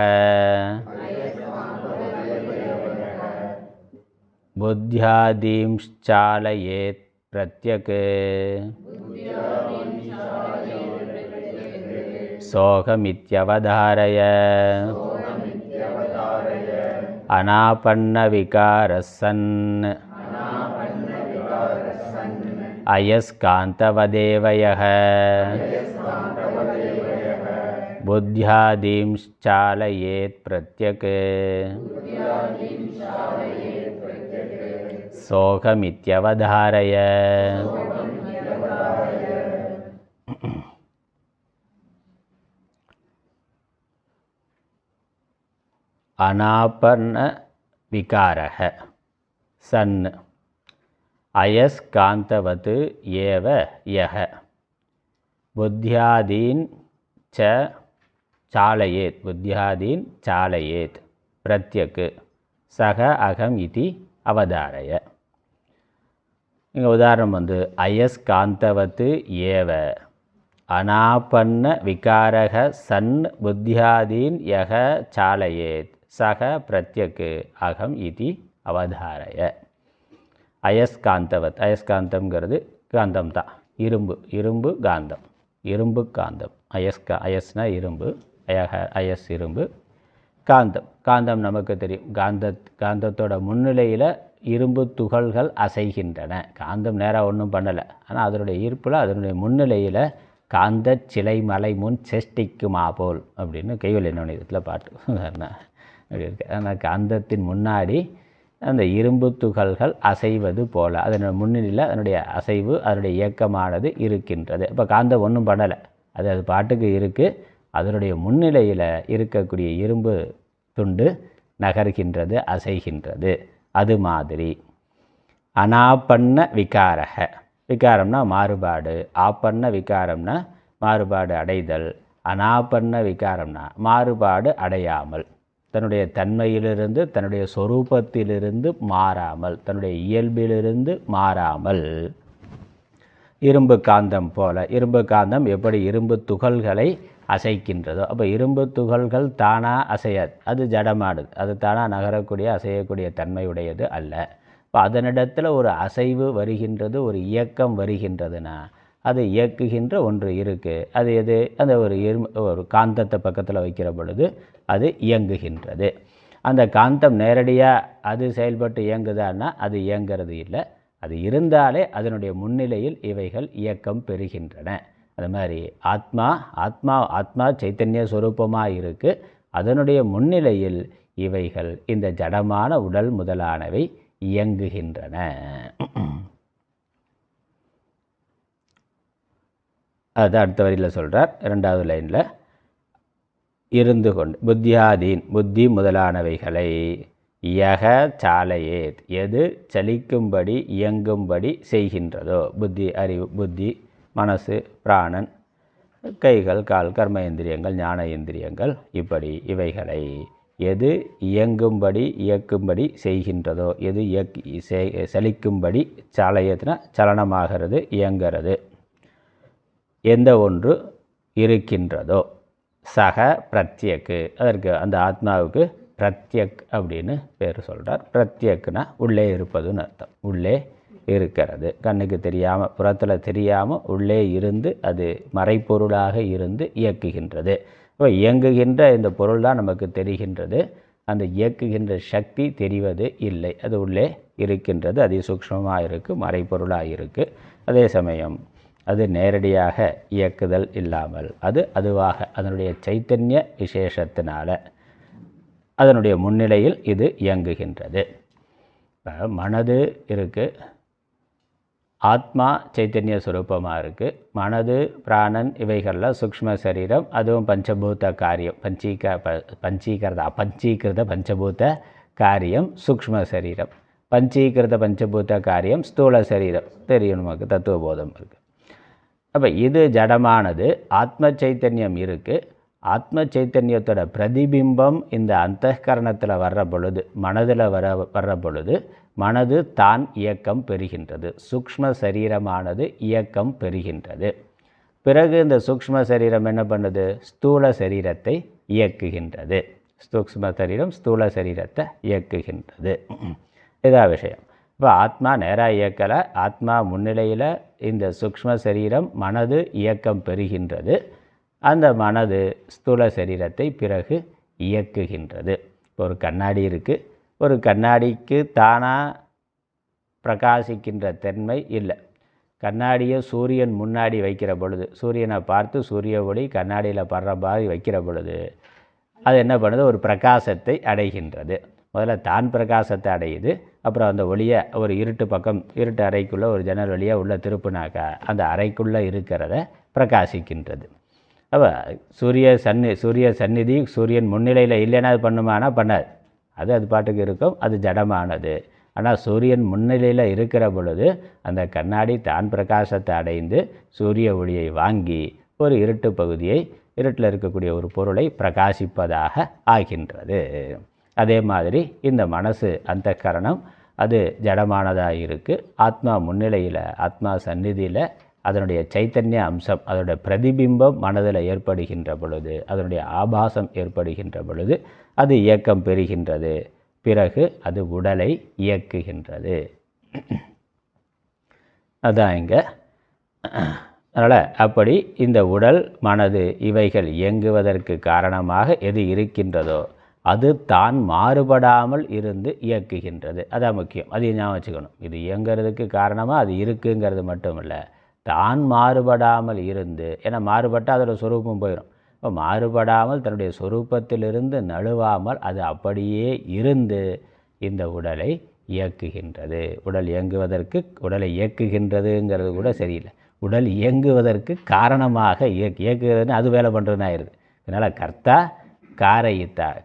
புத்யாதீம்ச்சாலயேத் பிரத்யக் சோகமித்யவதாரய அனாபன்ன விகாரசன் அயஸ்காந்தவதேவ யஹ புத்யாதீம்ச்சாலயேத் பிரத்யக் சோகமித்யவதாரய. அனாபர்ண விகாரக சன் அயஸ்காந்தவது ஏவ யஹ புத்யாதீன் ச சாலயேத், புத்யாதீன் சாலயேத் பிரத்யக் சக அகம் இதி அவதாரய. இங்கே உதாரணம் அயஸ்காந்தவத்து ஏவ அனாபன்ன விகாரக சன் புத்யாதீன் யக சாலயேத் சக பிரத்யக் அகம் இதி அவதாரய. அயஸ்காந்தவத், அயஸ்காந்தம்ங்கிறது காந்தம் தான், இரும்பு, இரும்பு காந்தம், இரும்பு காந்தம். அயஸ்னா இரும்பு, அயஸ் இரும்பு, காந்தம், காந்தம் நமக்கு தெரியும். காந்தத்தோட முன்னிலையில் இரும்பு துகள்கள் அசைகின்றன. காந்தம் நேராக ஒன்றும் பண்ணலை, ஆனால் அதனுடைய ஈர்ப்பில் அதனுடைய முன்னிலையில் காந்த சிலை மலை முன் செஷ்டிக்குமா போல் அப்படின்னு கைவல் என்னிடத்தில் பாட்டு அப்படி இருக்கு. ஆனால் காந்தத்தின் முன்னாடி அந்த இரும்பு துகள்கள் அசைவது போல் அதனுடைய முன்னிலையில் அதனுடைய அசைவு, அதனுடைய இயக்கமானது இருக்கின்றது. இப்போ காந்தம் ஒன்றும் பண்ணலை, அது பாட்டுக்கு இருக்குது. அதனுடைய முன்னிலையில் இருக்கக்கூடிய இரும்பு துண்டு நகர்கின்றது, அசைகின்றது. அது மாதிரி அனாபன்ன விகாரக, விகாரம்னா மாறுபாடு, ஆப்பன்ன விகாரம்னா மாறுபாடு அடைதல், அனாபன்ன விகாரம்னா மாறுபாடு அடையாமல், தன்னுடைய தன்மையிலிருந்து தன்னுடைய சொரூபத்திலிருந்து மாறாமல், தன்னுடைய இயல்பிலிருந்து மாறாமல், இரும்பு காந்தம் போல. இரும்பு காந்தம் எப்படி இரும்பு துகள்களை அசைக்கின்றதோ, அப்போ இரும்பு துகள்கள் தானாக அசையாது, அது ஜடமானது, அது தானாக நகரக்கூடிய அசையக்கூடிய தன்மையுடையது அல்ல. இப்போ அதனிடத்தில் ஒரு அசைவு வருகின்றது, ஒரு இயக்கம் வருகின்றதுன்னா அது இயக்குகின்ற ஒன்று இருக்குது. அது எது? அந்த ஒரு காந்தத்தை பக்கத்தில் வைக்கிற பொழுது அது இயங்குகின்றது. அந்த காந்தம் நேரடியாக அது செயல்பட்டு இயங்குதான்னா அது இயங்கிறது இல்லை. அது இருந்தாலே அதனுடைய முன்னிலையில் இவைகள் இயக்கம் பெறுகின்றன. அது மாதிரி ஆத்மா சைத்தன்ய ஸ்வரூபமாக இருக்குது. அதனுடைய முன்னிலையில் இவைகள் இந்த ஜடமான உடல் முதலானவை இயங்குகின்றன. அது அடுத்த வரியில் சொல்கிறார், 2வது லைனில். இருந்து கொண்டு, புத்தியாதீன் புத்தி முதலானவைகளை, யக சாலையேத் எது சலிக்கும்படி இயங்கும்படி செய்கின்றதோ, புத்தி அறிவு, புத்தி மனசு பிராணன், கைகள் கால் கர்மேந்திரியங்கள் ஞான இந்திரியங்கள், இப்படி இவைகளை எது இயங்கும்படி இயக்கும்படி செய்கின்றதோ, எது சலிக்கும்படி, சாலையத்தின சலனமாகிறது இயங்கிறது, எந்த ஒன்று இருக்கின்றதோ, சக பிரத்யக்கு, அதற்கு அந்த ஆத்மாவுக்கு பிரத்யக் அப்படின்னு பேர் சொல்கிறார். பிரத்யக்குனா உள்ளே இருப்பதுன்னு அர்த்தம். உள்ளே இருக்கிறது, கண்ணுக்கு தெரியாமல் புறத்தில் தெரியாமல் உள்ளே இருந்து அது மறைப்பொருளாக இருந்து இயக்குகின்றது. இப்போ இயங்குகின்ற இந்த பொருள் தான் நமக்கு தெரிகின்றது, அந்த இயக்குகின்ற சக்தி தெரிவது இல்லை. அது உள்ளே இருக்கின்றது, அதி சூக்ஷ்மமாக இருக்குது, மறைப்பொருளாக இருக்குது. அதே சமயம் அது நேரடியாக இயக்குதல் இல்லாமல் அது அதுவாக அதனுடைய சைத்தன்ய விசேஷத்தினால அதனுடைய முன்னிலையில் இது இயங்குகின்றது. மனது இருக்குது, ஆத்மா சைத்தன்ய சுரூபமாக இருக்குது. மனது பிராணன் இவைகளில் சூக்ஷ்ம சரீரம், அதுவும் பஞ்சபூத காரியம், பஞ்சீகிருத பஞ்சபூத காரியம் சூக்ஷ்ம சரீரம், பஞ்சீகிருத பஞ்சபூத காரியம் ஸ்தூல சரீரம் தெரியும், நமக்கு தத்துவபோதம் இருக்குது. அப்போ இது ஜடமானது, ஆத்ம சைத்தன்யம் இருக்குது. ஆத்ம சைத்தன்யத்தோட பிரதிபிம்பம் இந்த அந்தःகரணத்தில் வர்ற பொழுது, மனதில் வர்ற பொழுது மனது தான் இயக்கம் பெறுகின்றது, சூக்ஷ்ம சரீரமானது இயக்கம் பெறுகின்றது. பிறகு இந்த சூக்ஷ்ம சரீரம் என்ன பண்ணுது, ஸ்தூல சரீரத்தை இயக்குகின்றது. சூக்ஷ்ம சரீரம் ஸ்தூல சரீரத்தை இயக்குகின்றது. இதான் விஷயம். இப்போ ஆத்மா நேராக இயக்கலை, ஆத்மா முன்னிலையில் இந்த சூக்ஷ்ம சரீரம் மனது இயக்கம் பெறுகின்றது. அந்த மனது ஸ்தூல சரீரத்தை பிறகு இயக்குகின்றது. இப்போ ஒரு கண்ணாடி இருக்குது, ஒரு கண்ணாடிக்கு தானாக பிரகாசிக்கின்ற தன்மை இல்லை. கண்ணாடியை சூரியன் முன்னாடி வைக்கிற பொழுது, சூரியனை பார்த்து சூரிய ஒளி கண்ணாடியில் படுற மாதிரி வைக்கிற பொழுது அது என்ன பண்ணுது, ஒரு பிரகாசத்தை அடைகின்றது. முதல்ல தான் பிரகாசத்தை அடையுது, அப்புறம் அந்த ஒளியை ஒரு இருட்டு அறைக்குள்ளே ஒரு ஜன்னல் வழியாக உள்ளே திருப்புனாக்கா அந்த அறைக்குள்ளே இருக்கிறத பிரகாசிக்கின்றது. அப்போ சூரிய சந்நிதி சூரியன் முன்னிலையில் இல்லைன்னா அது பண்ணுமானா பண்ணாது, அது பாட்டுக்கு இருக்கும், அது ஜடமானது. ஆனால் சூரியன் முன்னிலையில் இருக்கிற பொழுது அந்த கண்ணாடி தான் பிரகாசத்தை அடைந்து சூரிய ஒளியை வாங்கி ஒரு இருட்டு பகுதியை, இருட்டில் இருக்கக்கூடிய ஒரு பொருளை பிரகாசிப்பதாக ஆகின்றது. அதே மாதிரி இந்த மனசு அந்தःகரணம் அது ஜடமானதாக இருக்குது. ஆத்மா முன்னிலையில், ஆத்மா சந்நிதியில் அதனுடைய சைத்தன்ய அம்சம், அதனுடைய பிரதிபிம்பம் மனதில் ஏற்படுகின்ற பொழுது, அதனுடைய ஆபாசம் ஏற்படுகின்ற பொழுது அது இயக்கம் பெறுகின்றது. பிறகு அது உடலை இயக்குகின்றது. அதான் இங்கே. அதனால் அப்படி இந்த உடல் மனது இவைகள் இயங்குவதற்கு காரணமாக எது இருக்கின்றதோ அது தான் மாறுபடாமல் இருந்து இயக்குகின்றது. அதான் முக்கியம், அது ஞாபகம் வச்சுக்கணும். இது இயங்கிறதுக்கு காரணமாக அது இருக்குங்கிறது மட்டும் இல்லை, தான் மாறுபடாமல் இருந்து, ஏன்னா மாறுபட்டால் அதோட சொரூபம் போயிடும். இப்போ மாறுபடாமல் தன்னுடைய சொரூபத்திலிருந்து நழுவாமல் அது அப்படியே இருந்து இந்த உடலை இயக்குகின்றது. உடல் இயங்குவதற்கு, உடலை இயக்குகின்றதுங்கிறது கூட சரியில்லை, உடல் இயங்குவதற்கு காரணமாக இயக்குகிறதுன்னு அது வேலை பண்ணுறதுன்னு ஆயிடுது. அதனால் கர்த்தா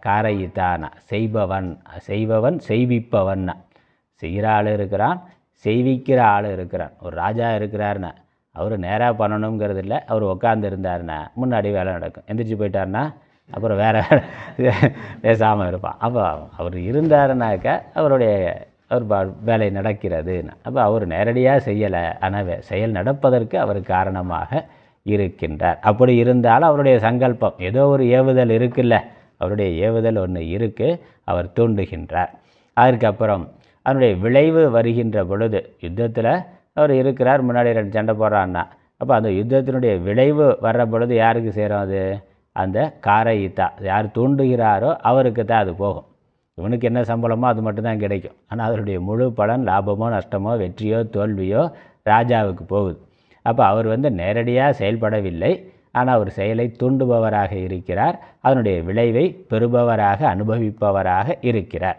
காரயித்தானா, செய்பவன் செய்விப்பவன்னா. செய்கிற ஆள் இருக்கிறான், செய்விக்கிற ஆள் இருக்கிறான். ஒரு ராஜா இருக்கிறாருன்னா அவர் நேராக பண்ணணுங்கிறது இல்லை, அவர் உட்காந்து இருந்தாருன்னா முன்னாடி வேலை நடக்கும். எந்திரிச்சு போயிட்டாருன்னா அப்புறம் வேறு பேசாமல் இருப்பான். அப்போ அவர் இருந்தாருனாக்கா அவர் வேலை நடக்கிறதுன்னு. அப்போ அவர் நேரடியாக செய்யலை, ஆனால் செயல் நடப்பதற்கு அவர் காரணமாக இருக்கின்றார். அப்படி இருந்தாலும் அவருடைய சங்கல்பம், ஏதோ ஒரு ஏவுதல் இருக்குல்ல, அவருடைய ஏவுதல் ஒன்று இருக்குது, அவர் தூண்டுகின்றார். அதுக்கப்புறம் அதனுடைய விளைவு வருகின்ற பொழுது, யுத்தத்தில் அவர் இருக்கிறார், முன்னாடி 2 சண்டை போடுறான்னா, அப்போ அந்த யுத்தத்தினுடைய விளைவு வர்ற பொழுது யாருக்கு சேரும், அது அந்த காரயித்தா, யார் தூண்டுகிறாரோ அவருக்கு தான் அது போகும். இவனுக்கு என்ன சம்பளமோ அது மட்டும்தான் கிடைக்கும். ஆனால் அதனுடைய முழு பலன் லாபமோ நஷ்டமோ வெற்றியோ தோல்வியோ ராஜாவுக்கு போகுது. அப்போ அவர் நேரடியாக செயல்படவில்லை, ஆனால் அவர் செயலை தூண்டுபவராக இருக்கிறார், அதனுடைய விளைவை பெறுபவராக அனுபவிப்பவராக இருக்கிறார்.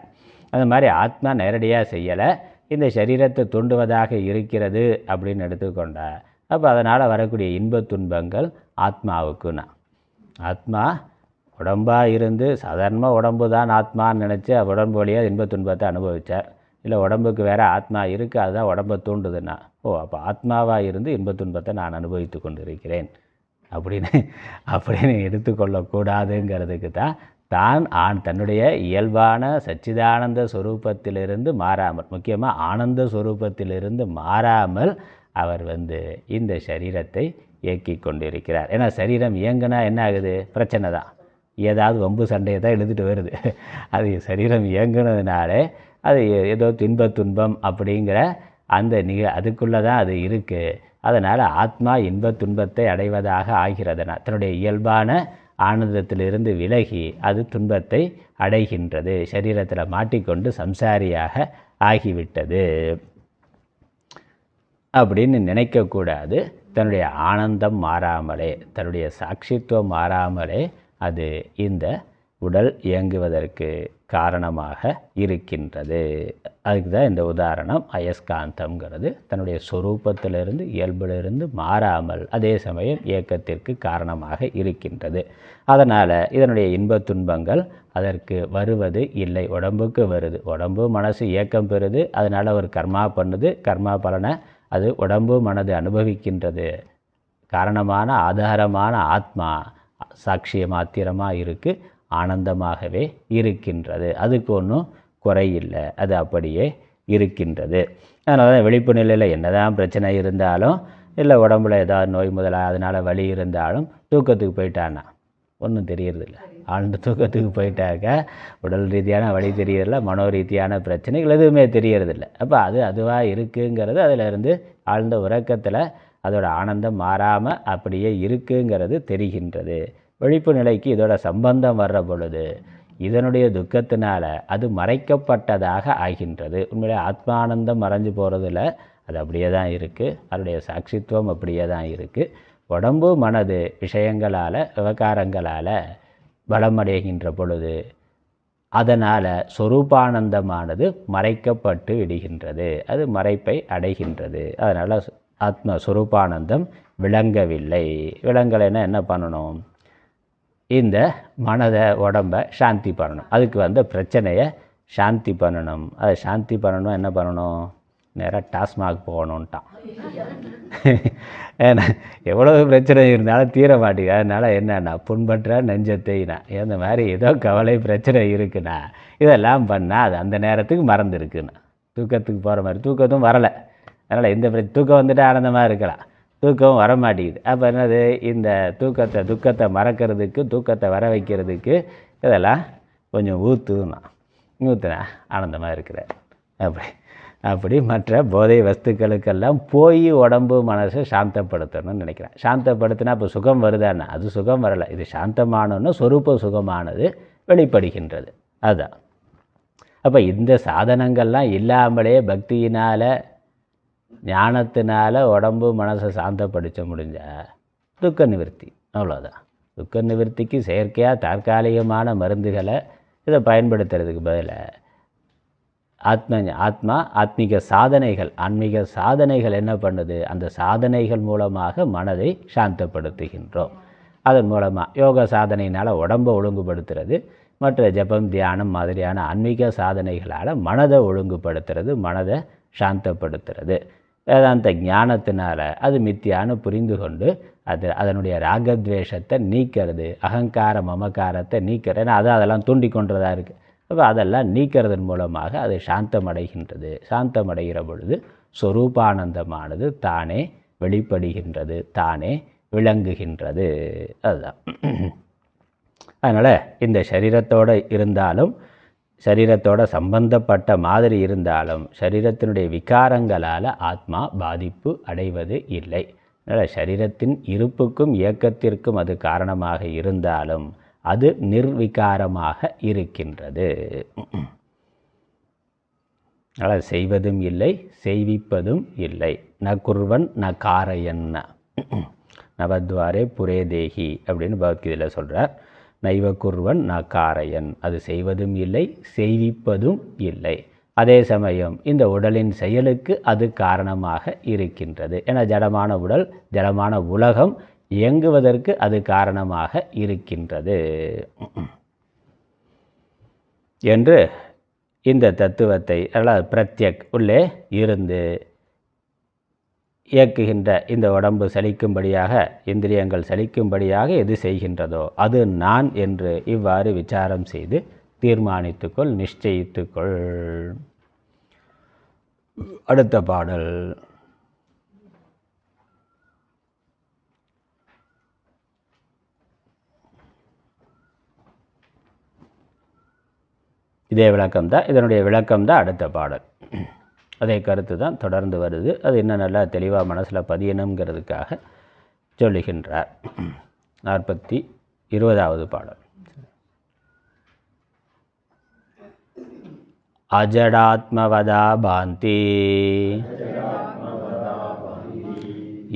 அந்த மாதிரி ஆத்மா நேரடியாக செய்யலை, இந்த சரீரத்தை தூண்டுவதாக இருக்கிறது அப்படின்னு எடுத்துக்கொண்டா, அப்போ அதனால் வரக்கூடிய இன்பத் துன்பங்கள் ஆத்மாவுக்குன்னா, ஆத்மா உடம்பாக இருந்து சாதாரணமாக உடம்பு தான் ஆத்மான்னு நினச்சி உடம்பு வழியாக இன்பத் துன்பத்தை அனுபவித்தார். இல்லை உடம்புக்கு வேறு ஆத்மா இருக்குது, அதுதான் உடம்பை தூண்டுதுன்னா, அப்போ ஆத்மாவாக இருந்து இன்பத் துன்பத்தை நான் அனுபவித்து கொண்டு இருக்கிறேன் அப்படின்னு எடுத்துக்கொள்ளக்கூடாதுங்கிறதுக்கு தான் தன்னுடைய இயல்பான சச்சிதானந்த ஸ்வரூபத்திலிருந்து மாறாமல், முக்கியமாக ஆனந்த ஸ்வரூபத்திலிருந்து மாறாமல் அவர் இந்த சரீரத்தை இயக்கி கொண்டிருக்கிறார். ஏன்னா சரீரம் இயங்குனா என்ன ஆகுது? பிரச்சனை தான், ஏதாவது வம்பு சண்டையை தான் எழுதிட்டு வருது. அது சரீரம் இயங்குனதுனாலே அது ஏதோ துன்பம் அப்படிங்கிற அதுக்குள்ளே தான் அது இருக்குது. அதனால் ஆத்மா இன்பத் துன்பத்தை அடைவதாக ஆகிறதுனா தன்னுடைய இயல்பான ஆனந்தத்திலிருந்து விலகி அது துன்பத்தை அடைகின்றது, சரீரத்தில் மாட்டிக்கொண்டு சம்சாரியாக ஆகிவிட்டது அப்படின்னு நினைக்கக்கூடாது. தன்னுடைய ஆனந்தம் மாறாமலே, தன்னுடைய சாட்சித்துவம் மாறாமலே அது இந்த உடல் இயங்குவதற்கு காரணமாக இருக்கின்றது. அதுக்கு தான் இந்த உதாரணம். அயஸ்காந்தம்ங்கிறது தன்னுடைய சொரூபத்திலிருந்து இயல்பிலிருந்து மாறாமல் அதே சமயம் இயக்கத்திற்கு காரணமாக இருக்கின்றது. அதனால் இதனுடைய இன்பத் துன்பங்கள் அதற்கு வருவது இல்லை, உடம்புக்கு வருது. உடம்பு மனசு இயக்கம் பெறுது, அதனால் ஒரு கர்மா பண்ணுது, கர்மா பலனை அது உடம்பு மனது அனுபவிக்கின்றது. காரணமான ஆதாரமான ஆத்மா சாட்சிய மாத்திரமாக இருக்குது, ஆனந்தமாகவே இருக்கின்றது. அதுக்கு ஒன்றும் குறையில்லை, அது அப்படியே இருக்கின்றது. அதனால தான் விழிப்பு நிலையில் என்ன தான் பிரச்சனை இருந்தாலும், இல்லை உடம்புல ஏதாவது நோய் முதலாக அதனால் வலி இருந்தாலும் தூக்கத்துக்கு போயிட்டான்னா ஒன்றும் தெரியறதில்ல. ஆழ்ந்த தூக்கத்துக்கு போயிட்டாக்க உடல் ரீதியான வலி தெரியறதில்ல, மனோ ரீதியான பிரச்சனைகள் எதுவுமே தெரியறதில்லை. அப்போ அதுவாக இருக்குங்கிறது அதிலிருந்து ஆழ்ந்த உறக்கத்தில் அதோட ஆனந்தம் மாறாமல் அப்படியே இருக்குங்கிறது தெரிகின்றது. விழிப்பு நிலைக்கு இதோட சம்பந்தம் வர்ற பொழுது இதனுடைய துக்கத்தினால் அது மறைக்கப்பட்டதாக ஆகின்றது. உண்மையிலே ஆத்மானந்தம் மறைஞ்சு போகிறதில்ல, அது அப்படியே தான் இருக்குது, அதனுடைய சாட்சித்துவம் அப்படியே தான் இருக்குது. உடம்பு மனது விஷயங்களால் விவகாரங்களால் பலமடைகின்ற பொழுது அதனால் சொரூபானந்தமானது மறைக்கப்பட்டு விடுகின்றது, அது மறைப்பை அடைகின்றது. அதனால் ஆத்மஸ்வரூபானந்தம் விளங்கவில்லை. விளங்கலைன்னா என்ன பண்ணணும்? இந்த மனதை உடம்பை சாந்தி பண்ணணும். அதுக்கு பிரச்சனையை சாந்தி பண்ணணும். அதை சாந்தி பண்ணணும், என்ன பண்ணணும்? நேராக டாஸ்மாக் போகணுன்ட்டான். ஏன்னா எவ்வளவு பிரச்சனை இருந்தாலும் தீர மாட்டேங்குது. அதனால் என்னன்னா புண்பற்ற நெஞ்சத்தைனா இந்த மாதிரி ஏதோ கவலை பிரச்சனை இருக்குண்ணா இதெல்லாம் பண்ணால் அது அந்த நேரத்துக்கு மறந்துருக்குண்ணா. தூக்கத்துக்கு போகிற மாதிரி தூக்கத்தும் வரலை, அதனால் இந்த தூக்கம் வந்துட்டு ஆனந்தமாக இருக்கலாம், தூக்கம் வர மாட்டேங்குது. அப்போ என்னது? இந்த துக்கத்தை மறக்கிறதுக்கு, தூக்கத்தை வர வைக்கிறதுக்கு இதெல்லாம் கொஞ்சம் ஊற்றுனா ஆனந்தமாக இருக்கிறார். அப்படி மற்ற போதை வஸ்துக்களுக்கெல்லாம் போய் உடம்பு மனசை சாந்தப்படுத்தணும்னு நினைக்கிறேன். சாந்தப்படுத்தினா இப்போ சுகம் வருதான்னா அது சுகம் வரலை. இது சாந்தமானோன்னு சொரூப சுகமானது வெளிப்படுகின்றது. அதுதான். அப்போ இந்த சாதனங்கள்லாம் இல்லாமலே பக்தியினால் ஞானத்தினால் உடம்பு மனசை சாந்தப்படுத்த முடிஞ்ச துக்க நிவர்த்தி, அவ்வளோதான். துக்க நிவர்த்திக்கு செயற்கையாக தற்காலிகமான மருந்துகளை இதை பயன்படுத்துறதுக்கு பதிலாக ஆத்மீக சாதனைகள், ஆன்மீக சாதனைகள் என்ன பண்ணுது? அந்த சாதனைகள் மூலமாக மனதை சாந்தப்படுத்துகின்றோம். அதன் மூலமாக யோக சாதனையினால் உடம்பை ஒழுங்குபடுத்துறது, மற்ற ஜபம் தியானம் மாதிரியான ஆன்மீக சாதனைகளால் மனதை ஒழுங்குபடுத்துறது, மனதை சாந்தப்படுத்துறது. வேதாந்த ஞானத்தினால் அது மித்தியான்னு புரிந்து கொண்டு அதனுடைய ராகத்வேஷத்தை நீக்கிறது, அகங்கார மமக்காரத்தை நீக்கிறது. ஏன்னா அதெல்லாம் தூண்டி கொண்டதாக இருக்குது. அப்போ அதெல்லாம் நீக்கிறதன் மூலமாக அது சாந்தமடைகின்றது. சாந்தமடைகிற பொழுது சொரூபானந்தமானது தானே வெளிப்படுகின்றது, தானே விளங்குகின்றது. அதுதான். அதனால் இந்த சரீரத்தோடு இருந்தாலும், சரீரத்தோட சம்பந்தப்பட்ட மாதிரி இருந்தாலும், சரீரத்தினுடைய விகாரங்களால் ஆத்மா பாதிப்பு அடைவது இல்லை. அதனால் சரீரத்தின் இருப்புக்கும் இயக்கத்திற்கும் அது காரணமாக இருந்தாலும் அது நிர்விகாரமாக இருக்கின்றது. அதனால் செய்வதும் இல்லை, செய்விப்பதும் இல்லை. ந குர்வன் ந காரயன் நவத்வாரே புரே தேகி அப்படின்னு பகவத்கீதையில் சொல்கிறார். நைவ குர்வன் ந காரயன், அது செய்வதும் இல்லை, செய்விப்பதும் இல்லை. அதே சமயம் இந்த உடலின் செயலுக்கு அது காரணமாக இருக்கின்றது. ஏன்னா ஜடமான உடல், ஜடமான உலகம் இயங்குவதற்கு அது காரணமாக இருக்கின்றது என்று இந்த தத்துவத்தை அல்லது பிரத்யக் உள்ளே இருந்து இயக்குகின்ற இந்த உடம்பு சலிக்கும்படியாக இந்திரியங்கள் சலிக்கும்படியாக எது செய்கின்றதோ அது நான் என்று இவ்வாறு விசாரம் செய்து தீர்மானித்துக்கொள், நிச்சயித்துக்கொள். அடுத்த பாடல். இதே விளக்கம்தான், இதனுடைய விளக்கம்தான் அடுத்த பாடல். அதே கருத்து தான் தொடர்ந்து வருது. அது இன்னும் நல்லா தெளிவாக மனசில் பதியணுங்கிறதுக்காக சொல்லுகின்றார். 20வது பாடல். அஜடாத்மவதா பாந்தி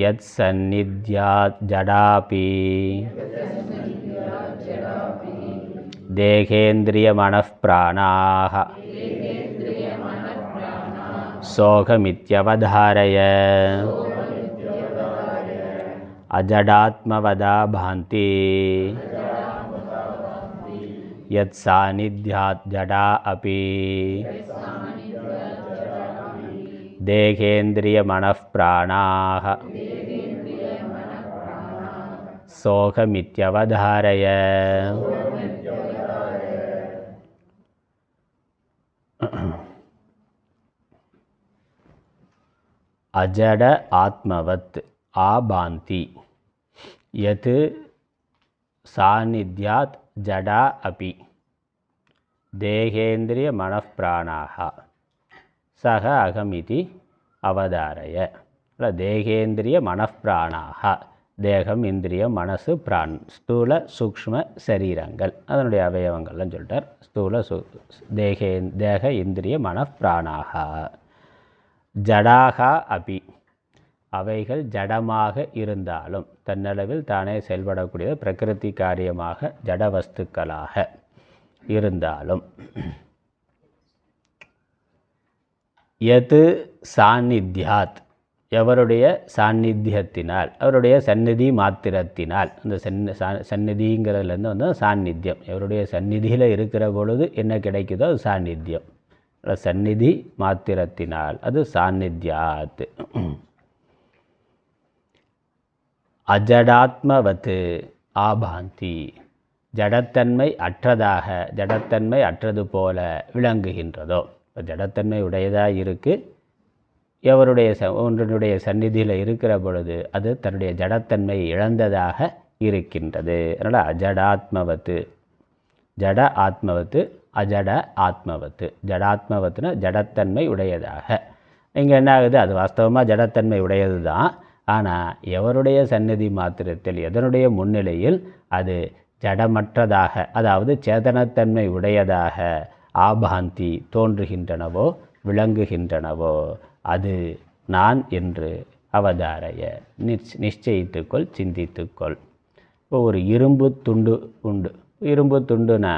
யத் சந்நித்யாத் ஜடாபி தேகேந்திரிய மனப்பிராணாஹ சோகமித்யவதாரய. அஜடாத்மவதா பாந்தி யத் சாநித்யாத் ஜடா அபி தேகேந்திரிய மனப்பிராணாஹ சோகமித்யவதாரய. அஜட ஆத்மவத் ஆபாந்தி யத் சாநித்யாத் ஜடா அபி தேகேந்திரிய மனப்பிராணாஹ சக அகமிதி அவதாரய. தேகேந்திரிய மனப்பிராணாக, தேகம், இந்திரியம், மனசு, பிரான், ஸ்தூல சூக்ஷ்ம சரீரங்கள், அதனுடைய அவயவங்கள்லாம் சொல்லிட்டார். ஸ்தூல தேக இந்திரிய மனப்பிராணாக. ஜடாகா அபி, அவைகள் ஜடமாக இருந்தாலும் தன்னளவில் தானே செயல்படக்கூடிய பிரகிருதி காரியமாக ஜடவஸ்துக்களாக இருந்தாலும் யது சாநித்யாத், எவருடைய சாநித்தியத்தினால், அவருடைய சந்நிதி மாத்திரத்தினால், அந்த சந்நிதிங்கிறதுலேருந்து வந்து சாநித்தியம், எவருடைய சந்நிதியில் இருக்கிற பொழுது என்ன கிடைக்குதோ அது சாநித்தியம். சந்நிதி மாத்திரத்தினால் அது சாநித்யாத். அஜடாத்மவத்து ஆபாந்தி, ஜடத்தன்மை அற்றதாக, ஜடத்தன்மை அற்றது போல விளங்குகின்றதோ. ஜடத்தன்மை உடையதாக இருக்குது, எவருடைய ஒன்றினுடைய சந்நிதியில் இருக்கிற பொழுது அது தன்னுடைய ஜடத்தன்மை இழந்ததாக இருக்கின்றது. அதனால் அஜடாத்மவத்து, ஜட ஆத்மவத்து, அஜட ஆத்மவத்து. ஜடாத்மவத்துனா ஜடத்தன்மை உடையதாக. இங்கே என்ன ஆகுது, அது வாஸ்தவமாக ஜடத்தன்மை உடையது தான். ஆனால் எவருடைய சந்நிதி மாத்திரத்தில், எதனுடைய முன்னிலையில் அது ஜடமற்றதாக, அதாவது சேதனத்தன்மை உடையதாக ஆபாந்தி தோன்றுகின்றனவோ விளங்குகின்றனவோ அது நான் என்று அவதாரைய நிச்சயித்துக்கொள், சிந்தித்துக்கொள். இப்போ ஒரு இரும்பு துண்டு உண்டு. இரும்பு துண்டுனா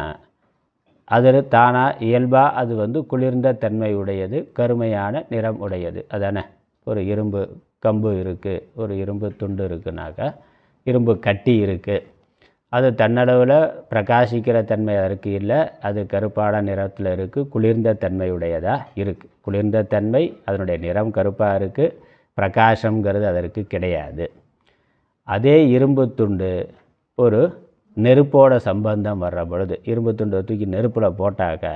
அது தானாக இயல்பாக அது வந்து குளிர்ந்த தன்மை உடையது, கருமையான நிறம் உடையது. அதானே, ஒரு இரும்பு கம்பு இருக்குது, ஒரு இரும்பு துண்டு இருக்குனாக்கா, இரும்பு கட்டி இருக்குது, அது தன்னளவில் பிரகாசிக்கிற தன்மை அதற்கு இல்லை, அது கருப்பான நிறத்தில் இருக்குது, குளிர்ந்த தன்மை உடையதாக இருக்குது. குளிர்ந்த தன்மை, அதனுடைய நிறம் கருப்பாக இருக்குது, பிரகாசங்கிறது அதற்கு கிடையாது. அதே இரும்பு துண்டு ஒரு நெருப்போட சம்பந்தம் வர்ற பொழுது, இரும்பு துண்டை தூக்கி நெருப்பில் போட்டாக்க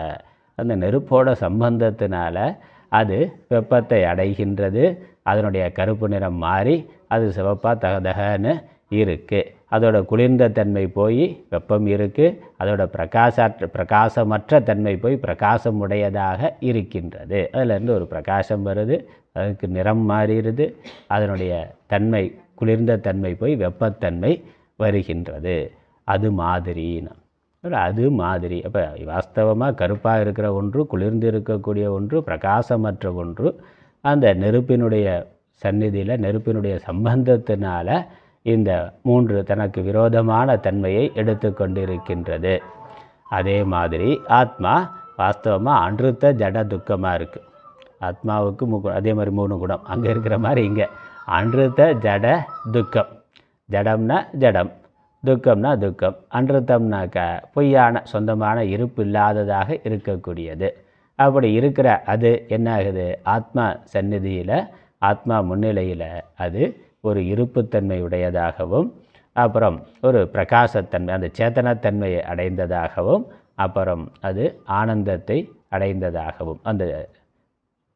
அந்த நெருப்போட சம்பந்தத்தினால அது வெப்பத்தை அடைகின்றது. அதனுடைய கருப்பு நிறம் மாறி அது சிவப்பாக தகதகன்னு இருக்குது. அதோட குளிர்ந்த தன்மை போய் வெப்பம் இருக்குது, அதோட பிரகாசமற்ற தன்மை போய் பிரகாசம் உடையதாக இருக்கின்றது. அதிலேருந்து ஒரு பிரகாசம் வருது, அதுக்கு நிறம் மாறிடுது, அதனுடைய தன்மை குளிர்ந்த தன்மை போய் வெப்பத்தன்மை வருகின்றது. அது மாதிரினா, அது மாதிரி. அப்போ வாஸ்தவமாக கருப்பாக இருக்கிற ஒன்று, குளிர்ந்து இருக்கக்கூடிய ஒன்று, பிரகாசமற்ற ஒன்று, அந்த நெருப்பினுடைய சந்நிதியில் நெருப்பினுடைய சம்பந்தத்தினால இந்த மூன்று தனக்கு விரோதமான தன்மையை எடுத்து கொண்டிருக்கின்றது. அதே மாதிரி ஆத்மா வாஸ்தவமாக அன்றுத்த ஜட துக்கமாக இருக்குது. ஆத்மாவுக்கு அதே மாதிரி 3 குணம் அங்கே இருக்கிற மாதிரி இங்கே அன்றுத்த ஜட துக்கம். ஜடம்னா ஜடம், துக்கம்னா துக்கம். அன்றுத்தம்னாக்கா பொய்யான சொந்தமான இருப்பு இல்லாததாக இருக்கக்கூடியது. அப்படி இருக்கிற அது என்ன ஆகுது? ஆத்மா சந்நிதியில், ஆத்மா முன்னிலையில் அது ஒரு இருப்புத்தன்மை உடையதாகவும், அப்புறம் ஒரு பிரகாசத்தன்மை, அந்த சேத்தனத்தன்மையை அடைந்ததாகவும், அப்புறம் அது ஆனந்தத்தை அடைந்ததாகவும், அந்த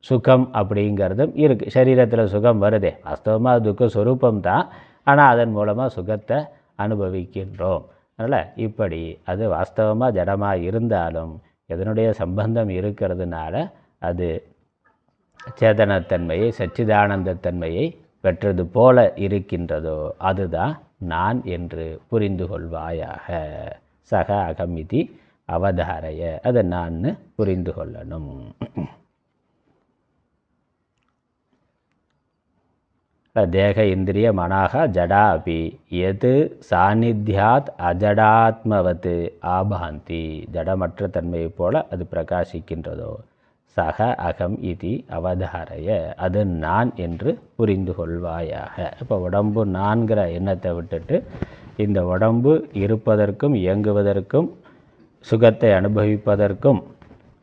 சுகம் அப்படிங்கிறதும் இருக்குது. சரீரத்தில் சுகம் வருதே, வாஸ்தவமாக துக்க சொரூபம் தான், ஆனால் அதன் மூலமாக சுகத்தை அனுபவிக்கின்றோம். அதனால் இப்படி அது வாஸ்தவமாக ஜடமாக இருந்தாலும் எதனுடைய சம்பந்தம் இருக்கிறதுனால அது சேதனத்தன்மையை, சச்சிதானந்தத்தன்மையை பெற்றது போல இருக்கின்றதோ அதுதான் நான் என்று புரிந்து கொள்வாயாக. சக அகமிதி அவதாரைய, அதை நான் புரிந்து கொள்ளணும். தேக இந்திரிய மனாக ஜடா அபி எது சாநித்தியாத் அஜடாத்மவத் ஆபாந்தி, ஜடமற்ற தன்மையை போல அது பிரகாசிக்கின்றதோ சக அகம் இது அவதாரைய, அது நான் என்று புரிந்து கொள்வாயாக. இப்போ உடம்பு நான்கிற எண்ணத்தை விட்டுட்டு இந்த உடம்பு இருப்பதற்கும் இயங்குவதற்கும் சுகத்தை அனுபவிப்பதற்கும்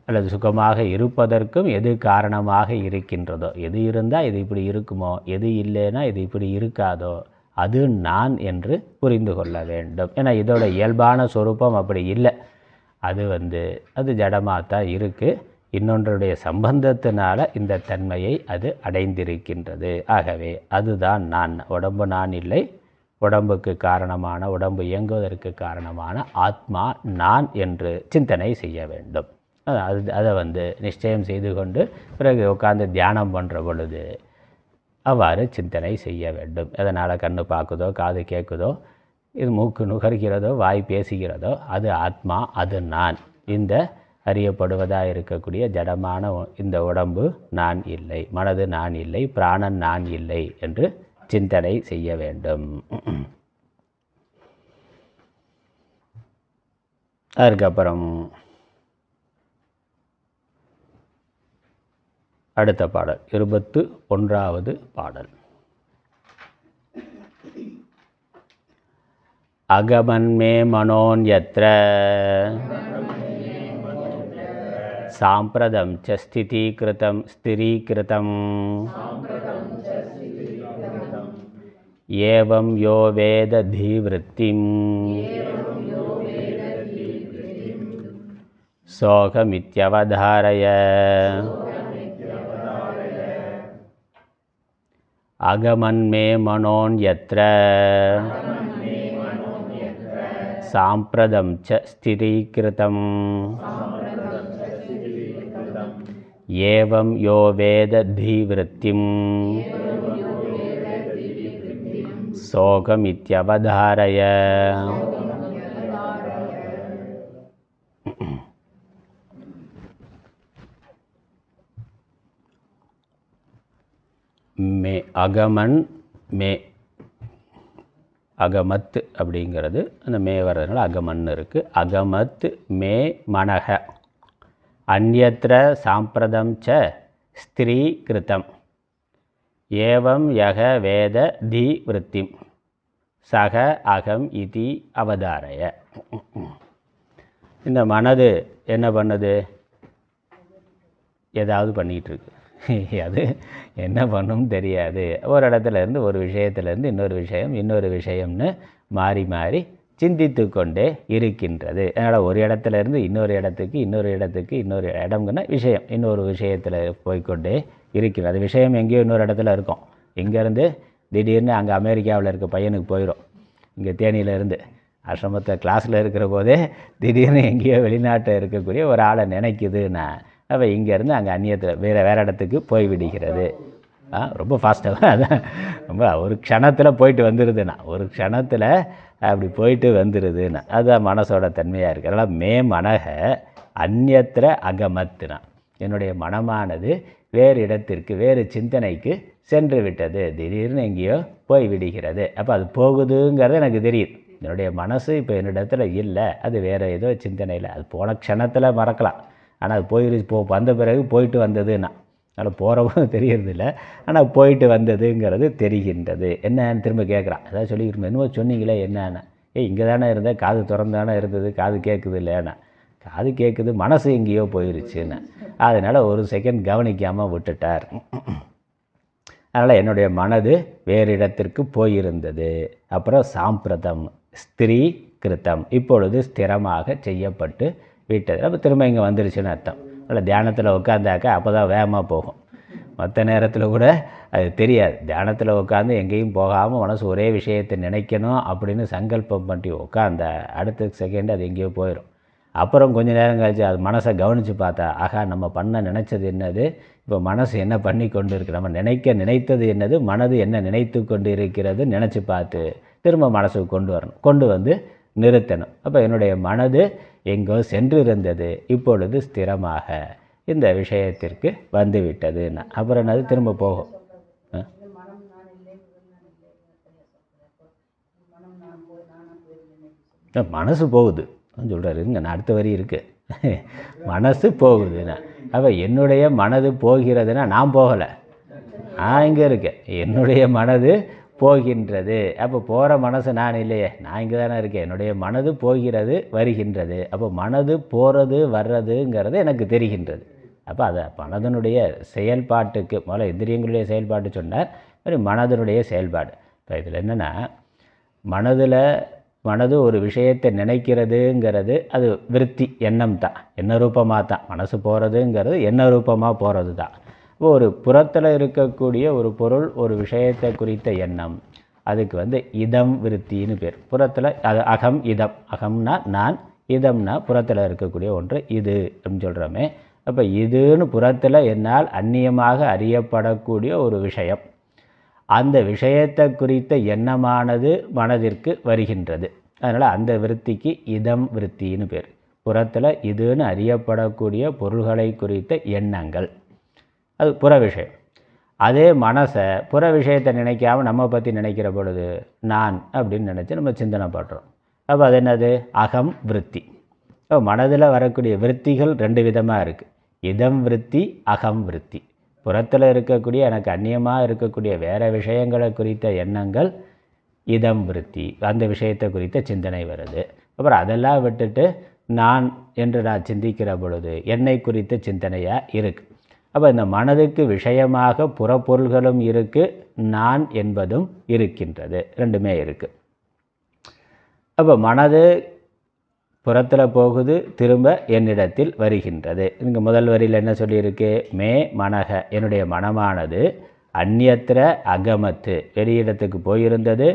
அல்லது சுகமாக இருப்பதற்கும் எது காரணமாக இருக்கின்றதோ, எது இருந்தால் இது இப்படி இருக்குமோ, எது இல்லைன்னா இது இப்படி இருக்காதோ, அது நான் என்று புரிந்து கொள்ள வேண்டும். ஏன்னா இதோட இயல்பான சொரூபம் அப்படி இல்லை. அது அது ஜடமாக தான் இருக்குது. இன்னொன்றுடைய சம்பந்தத்தினால இந்த தன்மையை அது அடைந்திருக்கின்றது. ஆகவே அதுதான் நான். உடம்பு நான் இல்லை. உடம்புக்கு காரணமான, உடம்பு இயங்குவதற்கு காரணமான ஆத்மா நான் என்று சிந்தனை செய்ய வேண்டும். அதை நிச்சயம் செய்து கொண்டு பிறகு உட்காந்து தியானம் பண்ணுற பொழுது அவ்வாறு சிந்தனை செய்ய வேண்டும். எதனால் கண்ணு பார்க்குதோ, காது கேட்குதோ, இது மூக்கு நுகர்கிறதோ, வாய் பேசுகிறதோ, அது ஆத்மா, அது நான். இந்த அறியப்படுவதாக இருக்கக்கூடிய ஜடமான இந்த உடம்பு நான் இல்லை, மனது நான் இல்லை, பிராணன் நான் இல்லை என்று சிந்தனை செய்ய வேண்டும். அதுக்கப்புறம் அடுத்த பாடல் 21வது பாடல். அகமன்மே மனோன்யத்ர சாம்பிரதம் ச ஸ்திரீகிருதம் ஏவம் யோ வேத தீவிருத்திம் சோகமித்யவதாரய. அகமன்மே மனோன்யத்ர சாம்பிரதம் ச ஸ்திரீகிருதம் ஏவம் யோ வேத தீவிருத்திம் சோகமித்யவதாரய. மே அகமன் மே, அகமத் அப்படிங்கிறது அந்த மே வர்றதுனால அகமன் இருக்குது. அகமத் மே மனக அந்யத்ர சாம்பிரதம் ச ஸ்திரீகிருதம் ஏவம் யக வேத தி விருத்திம் சக அகம் இதி அவதாரய. இந்த மனது என்ன பண்ணுது? ஏதாவது பண்ணிகிட்ருக்கு. அது என்ன பண்ணும் தெரியாது. ஒரு இடத்துலேருந்து ஒரு விஷயத்துலேருந்து இன்னொரு விஷயம்னு மாறி மாறி சிந்தித்து கொண்டே இருக்கின்றது. அதனால் ஒரு இடத்துலேருந்து இன்னொரு இடம்னா விஷயம், இன்னொரு விஷயத்தில் போய்கொண்டே இருக்கிறது. அது விஷயம் எங்கேயோ இன்னொரு இடத்துல இருக்கும். இங்கேருந்து திடீர்னு அங்கே அமெரிக்காவில் இருக்க பையனுக்கு போயிடும். இங்கே தேனியிலேருந்து ஆசிரமத்தை கிளாஸில் இருக்கிற போதே திடீர்னு எங்கேயோ வெளிநாட்டில் இருக்கக்கூடிய ஒரு ஆளை நினைக்குதுன்னா அப்போ இங்கேருந்து அங்கே அந்நியத்தில் வேறு இடத்துக்கு போய்விடுகிறது. ரொம்ப ஃபாஸ்ட்டாக, அதான் ரொம்ப ஒரு க்ஷணத்தில் போயிட்டு வந்துடுதுண்ணா, ஒரு க்ஷணத்தில் அப்படி போயிட்டு வந்துடுதுண்ணா. அதுதான் மனசோட தன்மையாக இருக்குது. அதனால் மே மனக அந்நியத்திர அகமத்துனா, என்னுடைய மனமானது வேறு இடத்திற்கு, வேறு சிந்தனைக்கு சென்று விட்டது, திடீர்னு எங்கேயோ போய் விடுகிறது. அப்போ அது போகுதுங்கிறது எனக்கு தெரியுது. என்னுடைய மனசு இப்போ என்னிடத்துல இல்லை, அது வேறு ஏதோ சிந்தனையில், அது போன க்ஷணத்தில் மறக்கலாம், ஆனால் அது வந்த பிறகு போயிட்டு வந்ததுன்னா அதில் போகிறவும் தெரியறதில்ல, ஆனால் போயிட்டு வந்ததுங்கிறது தெரிகின்றது. என்னன்னு திரும்ப கேட்குறான். ஏதாவது சொல்லிக்கிறோம், என்னவோ சொன்னீங்களே என்னன்னா, இங்கே தானே இருந்தேன், காது திறந்தானே இருந்தது, காது கேட்குது இல்லைன்னா, காது கேட்குது, மனசு எங்கேயோ போயிருச்சுன்னு. அதனால் ஒரு செகண்ட் கவனிக்காமல் விட்டுட்டார். அதனால் என்னுடைய மனது வேறு இடத்திற்கு போயிருந்தது. அப்புறம் சாம்பிரதம் ஸ்திரீ கிருத்தம், இப்பொழுது ஸ்திரமாக செய்யப்பட்டு விட்டது. அப்போ திரும்ப இங்கே வந்துருச்சுன்னு அர்த்தம். அதில் தியானத்தில் உட்காந்தாக்கா அப்போ தான் வேகமாக போகும். மற்ற நேரத்தில் கூட அது தெரியாது. தியானத்தில் உட்காந்து எங்கேயும் போகாமல் மனசு ஒரே விஷயத்தை நினைக்கணும் அப்படின்னு சங்கல்பம் பண்ணி உட்காந்த அடுத்த செகண்ட் அது எங்கேயோ போயிடும். அப்புறம் கொஞ்சம் நேரம் கழிச்சு அது மனசை கவனித்து பார்த்தா, ஆகா நம்ம பண்ண நினச்சது என்னது, இப்போ மனசு என்ன பண்ணி கொண்டு இருக்கு, நம்ம நினைத்தது என்னது, மனது என்ன நினைத்து கொண்டு இருக்கிறது நினச்சி பார்த்து திரும்ப மனசுக்கு கொண்டு வரணும், கொண்டு வந்து நிறுத்தணும். அப்போ என்னுடைய மனது எங்கோ சென்று இருந்தது, இப்பொழுது ஸ்திரமாக இந்த விஷயத்திற்கு வந்துவிட்டதுன்னா அப்புறம் என்னது திரும்ப போகும். மனசு போகுது சொல்கிறாரு. இங்கே அடுத்த வரி இருக்குது, மனசு போகுதுன்னா. அப்போ என்னுடைய மனது போகிறதுனா நான் போகலை, நான் இங்கே இருக்கேன். என்னுடைய மனது போகின்றது. அப்போ போகிற மனசு நான் இல்லையே, நான் இங்கே தானே இருக்கேன். என்னுடைய மனது போகிறது வருகின்றது. அப்போ மனது போகிறது வர்றதுங்கிறது எனக்கு தெரிகின்றது. அப்போ அதை மனதனுடைய செயல்பாட்டுக்கு முதல்ல இந்திரியங்களுடைய செயல்பாட்டு சொன்னார், ஒரு மனதனுடைய செயல்பாடு. இப்போ இதில் என்னென்னா, மனது ஒரு விஷயத்தை நினைக்கிறதுங்கிறது அது விருத்தி எண்ணம் தான், எண்ண ரூபமாக தான். மனசு போகிறதுங்கிறது எண்ண ரூபமாக போகிறது தான். ஒரு புறத்தில் இருக்கக்கூடிய ஒரு பொருள் ஒரு விஷயத்தை குறித்த எண்ணம், அதுக்கு இதம் விருத்தின்னு பேர். புறத்தில் அது அகம் இதம், அகம்னா நான், இதம்னா புறத்தில் இருக்கக்கூடிய ஒன்று இது அப்படின்னு சொல்கிறோமே. அப்போ இதுன்னு புறத்தில் என்னால் அந்நியமாக அறியப்படக்கூடிய ஒரு விஷயம், அந்த விஷயத்தை குறித்த எண்ணமானது மனதிற்கு வருகின்றது. அதனால் அந்த விருத்திக்கு இதம் விருத்தின்னு பேர். புறத்தில் இதுன்னு அறியப்படக்கூடிய பொருள்களை குறித்த எண்ணங்கள், அது புற விஷயம். அதே மனசை புற விஷயத்தை நினைக்காமல் நம்ம பற்றி நினைக்கிற பொழுது நான் அப்படின்னு நினச்சி நம்ம சிந்தனை பண்ணுறோம். அப்போ அது என்னது, அகம் விருத்தி. இப்போ மனதில் வரக்கூடிய விருத்திகள் ரெண்டு விதமாக இருக்குது, இதம் விருத்தி அகம் விருத்தி. புறத்தில் இருக்கக்கூடிய எனக்கு அந்நியமாக இருக்கக்கூடிய வேறு விஷயங்களை குறித்த எண்ணங்கள் இதம் விருத்தி, அந்த விஷயத்தை குறித்த சிந்தனை வருது. அப்புறம் அதெல்லாம் விட்டுட்டு நான் என்று நான் சிந்திக்கிற பொழுது என்னை குறித்த சிந்தனையாக இருக்குது. அப்போ இந்த மனதுக்கு விஷயமாக புறப்பொருள்களும் இருக்குது, நான் என்பதும் இருக்கின்றது, ரெண்டுமே இருக்குது. அப்போ மனது புறத்தில் போகுது, திரும்ப என்னிடத்தில் வருகின்றது. இங்கே முதல் வரியில் என்ன சொல்லியிருக்கு, மே மனக, என்னுடைய மனமானது அந்நியத்திர அகமத்து, வெளியிடத்துக்கு போயிருந்தது,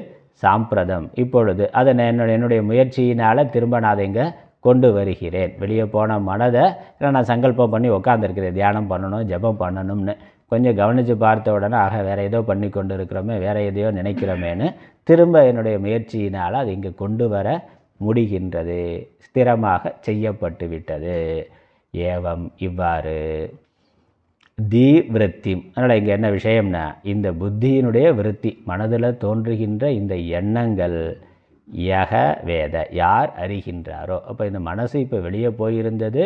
சாம்பிரதம் இப்பொழுது அதை என்னுடைய முயற்சியினால் திரும்ப நான் அதை இங்கே கொண்டு வருகிறேன். வெளியே போன மனதை நான் சங்கல்பம் பண்ணி உட்காந்துருக்கிறேன், தியானம் பண்ணணும் ஜபம் பண்ணணும்னு. கொஞ்சம் கவனித்து பார்த்த உடனே ஆக வேறு ஏதோ பண்ணி கொண்டு இருக்கிறோமே, வேறு எதையோ நினைக்கிறோமேன்னு திரும்ப என்னுடைய முயற்சியினால் அது இங்கே கொண்டு வர முடிகின்றது, ஸ்திரமாக செய்யப்பட்டு விட்டது. ஏவம் இவ்வாறு தி விருத்தி. அதனால் இங்கே என்ன விஷயம்னா, இந்த புத்தியினுடைய விருத்தி, மனதில் தோன்றுகின்ற இந்த எண்ணங்கள் யக வேத, யார் அறிகின்றாரோ. அப்போ இந்த மனசு இப்போ வெளியே போயிருந்தது,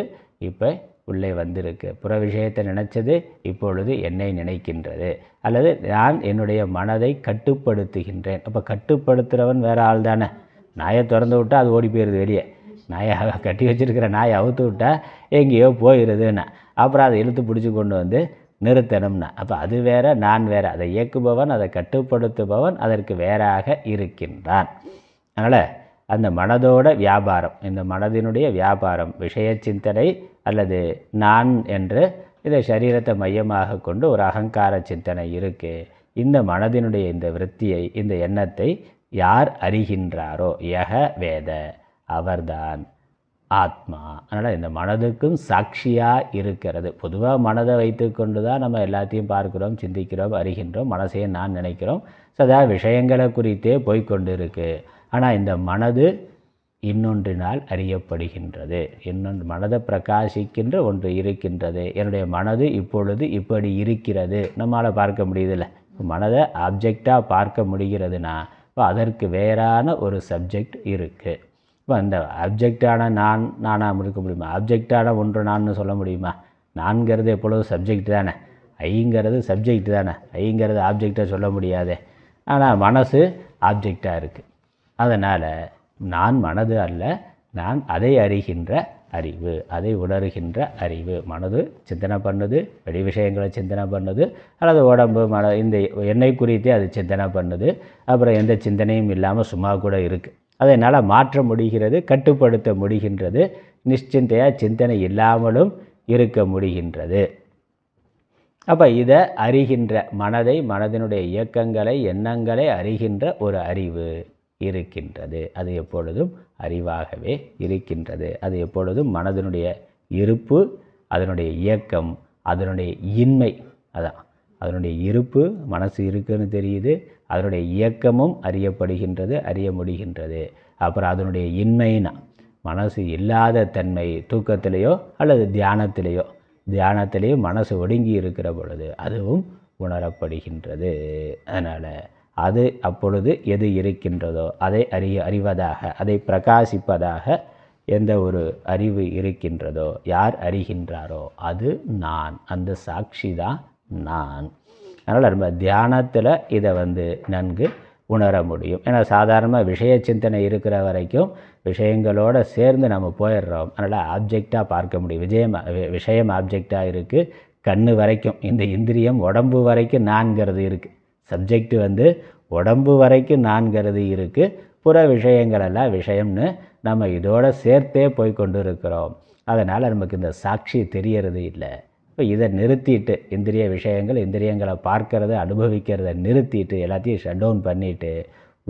இப்போ உள்ளே வந்திருக்கு. புற விஷயத்தை நினைச்சது, இப்பொழுது என்னை நினைக்கின்றது. அல்லது நான் என்னுடைய மனதை கட்டுப்படுத்துகின்றேன். அப்போ கட்டுப்படுத்துகிறவன் வேறு ஆள் தானே. நாயை திறந்து விட்டால் அது ஓடி போயிடுது வெளியே, நாயை கட்டி வச்சுருக்கிற நாயை அவுத்து விட்டால் எங்கேயோ போயிடுதுன்னா, அப்புறம் அதை இழுத்து பிடிச்சி கொண்டு வந்து நிறுத்தணும்னா, அப்போ அது வேற நான் வேற. அதை இயக்குபவன் அதை கட்டுப்படுத்துபவன் அதற்கு வேறாக இருக்கின்றான். அதனால் அந்த மனதோட வியாபாரம், இந்த மனதினுடைய வியாபாரம் விஷய சிந்தனை அல்லது நான் என்று இதை சரீரத்தை மையமாக கொண்டு ஒரு அகங்கார சிந்தனை இருக்குது. இந்த மனதினுடைய இந்த விருத்தியை, இந்த எண்ணத்தை யார் அறிகின்றாரோ, யக வேத, அவர்தான் ஆத்மா. அதனால் இந்த மனதுக்கும் சாட்சியாக இருக்கிறது. பொதுவாக மனதை வைத்து கொண்டு தான் நம்ம எல்லாத்தையும் பார்க்குறோம், சிந்திக்கிறோம், அறிகின்றோம், மனசையே நான் நினைக்கிறோம், சதா விஷயங்களை குறித்தே போய்கொண்டு இருக்குது. ஆனால் இந்த மனது இன்னொன்றினால் அறியப்படுகின்றது, இன்னொன்று மனதை பிரகாசிக்கின்ற ஒன்று இருக்கின்றது. என்னுடைய மனது இப்பொழுது இப்படி இருக்கிறது, நம்மளால் பார்க்க முடியுதில்ல. மனதை ஆப்ஜெக்டாக பார்க்க முடிகிறதுனா இப்போ அதற்கு வேறான ஒரு சப்ஜெக்ட் இருக்குது. இப்போ அந்த ஆப்ஜெக்டான நானாக இருக்க முடியுமா? ஆப்ஜெக்டான ஒன்று நான் சொல்ல முடியுமா? நான்கிறது எப்பொழுதும் சப்ஜெக்ட் தானே. ஐங்கிறது சப்ஜெக்ட் தானே, ஐங்கிறது ஆப்ஜெக்டாக சொல்ல முடியாதே. ஆனால் மனசு ஆப்ஜெக்டாக இருக்குது. அதனால் நான் மனது அல்ல, நான் அதை அறிகின்ற அறிவு, அதை உணர்கின்ற அறிவு. மனது சிந்தனை பண்ணுது, வெளி விஷயங்களை சிந்தனை பண்ணுது, அல்லது உடம்பு இந்த என்னை குறித்தே அது சிந்தனை பண்ணுது. அப்புறம் எந்த சிந்தனையும் இல்லாமல் சும்மா கூட இருக்குது. அதை என்னால் மாற்ற முடிகிறது, கட்டுப்படுத்த முடிகின்றது. நிশ্চিந்தையாக சிந்தனை இல்லாமலும் இருக்க முடிகின்றது. அப்போ இதை அறிகின்ற மனதை, மனதினுடைய இயக்கங்களை, எண்ணங்களை அறிகின்ற ஒரு அறிவு இருக்கின்றது. அது எப்பொழுதும் அறிவாகவே இருக்கின்றது. அது எப்பொழுதும் மனதினுடைய இருப்பு, அதனுடைய இயக்கம், அதனுடைய இன்மை. அதான் அதனுடைய இருப்பு, மனசு இருக்குன்னு தெரியுது, அதனுடைய இயக்கமும் அறியப்படுகின்றது, அறிய முடிகின்றது. அப்புறம் அதனுடைய இன்மைனா மனசு இல்லாத தன்மை, தூக்கத்திலேயோ அல்லது தியானத்திலேயோ மனசு ஒடுங்கி இருக்கிற பொழுது அதுவும் உணரப்படுகின்றது. அதனால் அது அப்பொழுது எது இருக்கின்றதோ அதை அறிவதாக, அதை பிரகாசிப்பதாக எந்த ஒரு அறிவு இருக்கின்றதோ, யார் அறிகின்றாரோ அது நான், அந்த சாட்சி தான் நான். அதனால் நம்ம தியானத்தில் இதை நன்கு உணர முடியும். ஏன்னா சாதாரணமாக விஷய சிந்தனை இருக்கிற வரைக்கும் விஷயங்களோடு சேர்ந்து நம்ம போயிடுறோம். அதனால் ஆப்ஜெக்டாக பார்க்க முடியும். விஷயம் ஆப்ஜெக்டாக இருக்குது, கண்ணு வரைக்கும், இந்த இந்திரியம் உடம்பு வரைக்கும் நான்கிறது இருக்குது. சப்ஜெக்ட் உடம்பு வரைக்கும் நான்கிறது இருக்குது. புற விஷயங்களெல்லாம் விஷயம்னு நம்ம இதோடு சேர்த்தே போய் கொண்டு இருக்கிறோம். அதனால் நமக்கு இந்த சாட்சி தெரியறது இல்லை. இப்போ இதை நிறுத்திட்டு, இந்திரிய விஷயங்கள், இந்திரியங்களை பார்க்கறத, அனுபவிக்கிறத நிறுத்திட்டு, எல்லாத்தையும் ஷட் டவுன் பண்ணிவிட்டு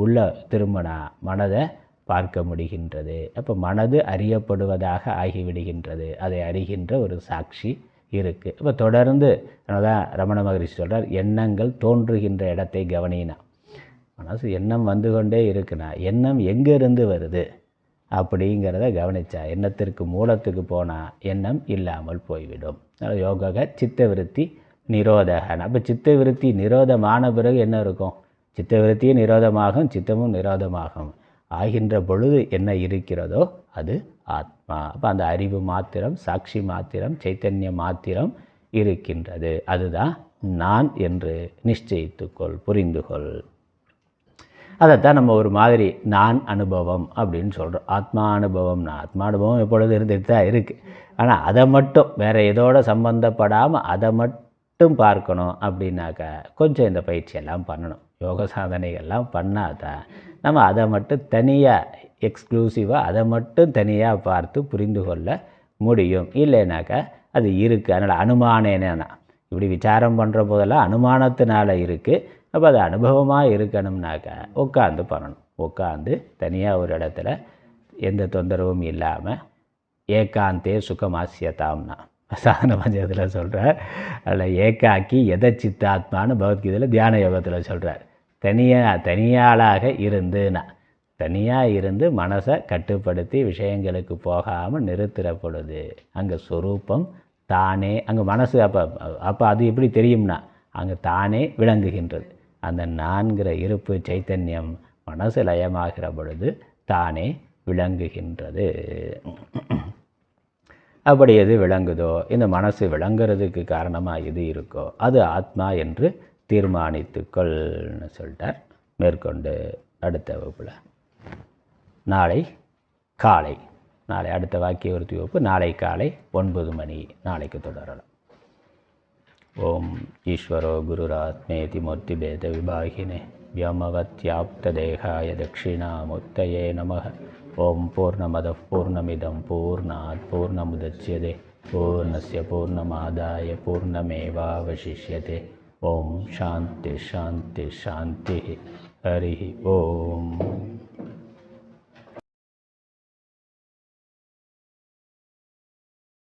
உள்ளே திரும்பினா மனதை பார்க்க முடிகின்றது. அப்போ மனது அறியப்படுவதாக ஆகிவிடுகின்றது. அதை அறிகின்ற ஒரு சாட்சி இருக்குது. இப்போ தொடர்ந்து தான் ரமண மகரிஷி சொல்கிறார், எண்ணங்கள் தோன்றுகின்ற இடத்தை கவனினா. மனசு எண்ணம் வந்து கொண்டே இருக்குன்னா எண்ணம் எங்கேருந்து வருது அப்படிங்கிறத கவனித்தா, எண்ணத்திற்கு மூலத்துக்கு போனால் எண்ணம் இல்லாமல் போய்விடும். யோக சித்த விருத்தி நிரோதகன். அப்போ சித்த விருத்தி நிரோதமான பிறகு என்ன இருக்கும்? சித்த விருத்தியும் நிரோதமாகும், சித்தமும் நிரோதமாகும். ஆகின்ற பொழுது என்ன இருக்கிறதோ அது ஆத்மா. அப்போ அந்த அறிவு மாத்திரம், சாட்சி மாத்திரம், சைத்தன்யம் மாத்திரம் இருக்கின்றது. அதுதான் நான் என்று நிச்சயித்துக்கொள், புரிந்துகொள். அதைத்தான் நம்ம ஒரு மாதிரி நான் அனுபவம் அப்படின்னு சொல்கிறோம். ஆத்மா அனுபவம்னா, ஆத்மா அனுபவம் எப்பொழுது இருந்துட்டு தான் இருக்குது. ஆனால் அதை மட்டும் வேறு எதோட சம்பந்தப்படாமல் அதை மட்டும் பார்க்கணும் அப்படின்னாக்கா கொஞ்சம் இந்த பயிற்சியெல்லாம் பண்ணணும். யோக சாதனைகள்லாம் பண்ணால் தான் நம்ம அதை மட்டும் தனியாக எக்ஸ்க்ளூசிவாக அதை மட்டும் தனியாக பார்த்து புரிந்து கொள்ள முடியும். இல்லைனாக்கா அது இருக்குது. அதனால் அனுமானேனா, இப்படி விசாரம் பண்ணுற போதெல்லாம் அனுமானத்தினால இருக்குது. அப்போ அது அனுபவமாக இருக்கணும்னாக்கா உட்காந்து பண்ணணும். உட்காந்து தனியாக ஒரு இடத்துல எந்த தொந்தரவும் இல்லாமல் ஏகாந்தே சுகமாசியதாம்னா சாதன பஞ்சத்தில் சொல்கிறார். அதில் ஏகாக்கி எதை சித்தாத்மான்னு பகவத்கீதையில் தியான யோகத்தில் சொல்கிறார். தனியாளாக இருந்துனா, தனியாக இருந்து மனசை கட்டுப்படுத்தி விஷயங்களுக்கு போகாமல் நிறுத்துகிற பொழுது அங்கே சொரூபம் தானே, அங்கே மனசு அப்போ அது எப்படி தெரியும்னா அங்கே தானே விளங்குகின்றது. அந்த நான்கிற இருப்பு சைத்தன்யம் மனசு லயமாகிற பொழுது தானே விளங்குகின்றது. அப்படி எது விளங்குதோ, இந்த மனசு விளங்குறதுக்கு காரணமாக எது இருக்கோ அது ஆத்மா என்று தீர்மானித்துக்கொள்னு சொல்லிட்டார். மேற்கொண்டு அடுத்த வகுப்பில் நாளை காலை, நாளை அடுத்த வாக்கிய விருத்தி வகுப்பு நாளை காலை 9 மணி நாளைக்கு தொடரலாம். ஓம் ஈஸ்வரோ குருராத்மேதி மூர்த்திபேத விபாகினே व्योमवत्याप्तदेहाय दक्षिणामूर्तये नमः। ओं पूर्णमदः पूर्णमिदं पूर्णात् पूर्णमुदच्यते पूर्णस्य पूर्णमादाय पूर्णमेवावशिष्यते। ओं शान्ति शान्ति शान्तिः। हरिः ओम्।